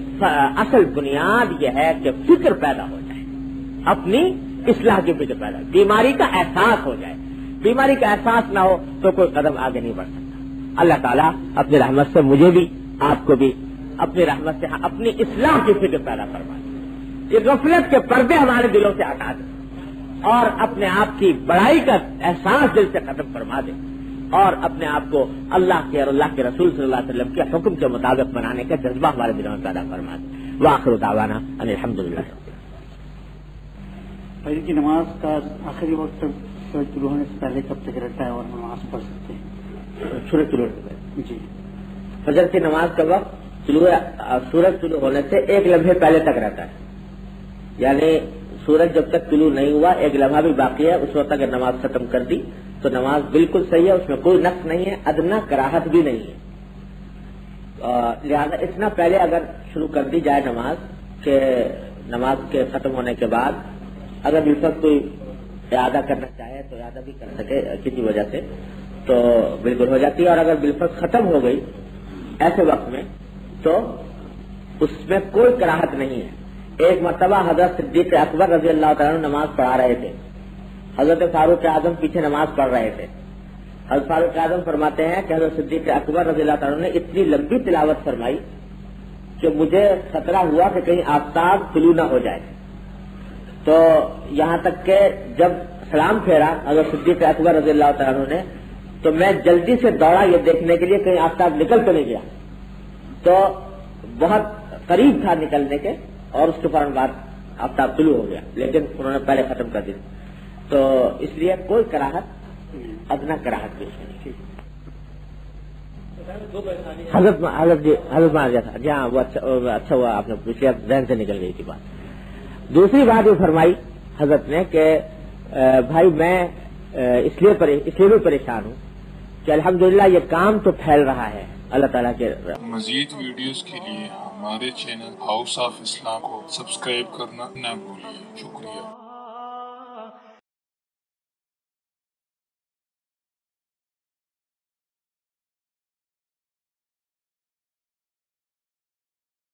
اصل بنیاد یہ ہے کہ فکر پیدا ہو جائے، اپنی اصلاح کی فکر پیدا، بیماری کا احساس ہو جائے۔ بیماری کا احساس نہ ہو تو کوئی قدم آگے نہیں بڑھ سکتا۔ اللہ تعالیٰ اپنی رحمت سے مجھے بھی، آپ کو بھی اپنی رحمت سے اپنی اصلاح کی فکر پیدا فرما دے، یہ غفلت کے پردے ہمارے دلوں سے ہٹا دے اور اپنے آپ کی بڑائی کا احساس دل سے ختم فرما دے اور اپنے آپ کو اللہ کے اور اللہ کے رسول صلی اللہ علیہ وسلم کے حکم کے مطابق بنانے کا جذبہ ہمارے دلوں میں پیدا فرما دے۔ وآخر دعوانا ان الحمدللہ۔ فجر کی نماز کا آخری وقت سورج طلوع ہونے سے پہلے کب تک رہتا ہے اور نماز پڑھ سکتے ہیں؟ سورج طلوع ہونے سے جی، فجر کی نماز کا وقت سورج طلوع ہونے سے ایک لمحے پہلے تک رہتا ہے، یعنی سورج جب تک طلوع نہیں ہوا ایک لمحہ بھی باقی ہے اس وقت اگر نماز ختم کر دی تو نماز بالکل صحیح ہے، اس میں کوئی نقص نہیں ہے، ادنا کراہت بھی نہیں ہے۔ لہذا اتنا پہلے اگر شروع کر دی جائے نماز کہ نماز کے ختم ہونے کے بعد اگر بالفرض کوئی اعادہ کرنا چاہے تو اعادہ بھی کر سکے کسی وجہ سے تو بالکل ہو جاتی ہے، اور اگر بالفرض ختم ہو گئی ایسے وقت میں تو اس میں کوئی کراہت نہیں ہے۔ ایک مرتبہ حضرت صدیق اکبر رضی اللہ تعالیٰ نماز پڑھا رہے تھے، حضرت فاروق اعظم پیچھے نماز پڑھ رہے تھے۔ حضرت فاروق اعظم فرماتے ہیں کہ حضرت صدیق اکبر رضی اللہ تعالیٰ نے اتنی لمبی تلاوت فرمائی کہ مجھے خطرہ ہوا کہ کہیں آفتاب طلوع نہ ہو جائے، تو یہاں تک کہ جب سلام پھیرا حضرت صدیق اکبر رضی اللہ تعالیٰ نے تو میں جلدی سے دوڑا یہ دیکھنے کے لیے کہیں آفتاب نکل تو نہیں گیا، تو بہت قریب تھا نکلنے کے اور اس کے فوراً بعد آفتاب طلوع ہو گیا، لیکن انہوں نے پہلے ختم کر دیا، تو اس لیے کوئی کراہت، ادنا کراہت بھی اس میں نہیں۔ حضرت مان گیا تھا، جی ہاں وہ اچھا ہوا آپ نے پوچھا، ذہن سے نکل گئی تھی بات۔ دوسری بات یہ فرمائی حضرت نے کہ بھائی میں اس لیے بھی پریشان ہوں کہ الحمدللہ یہ کام تو پھیل رہا ہے اللہ تعالیٰ کے۔ مزید ویڈیوز کے لیے ہمارے چینل ہاؤس آف اسلام کو سبسکرائب کرنا نہ بھولیے۔ شکریہ۔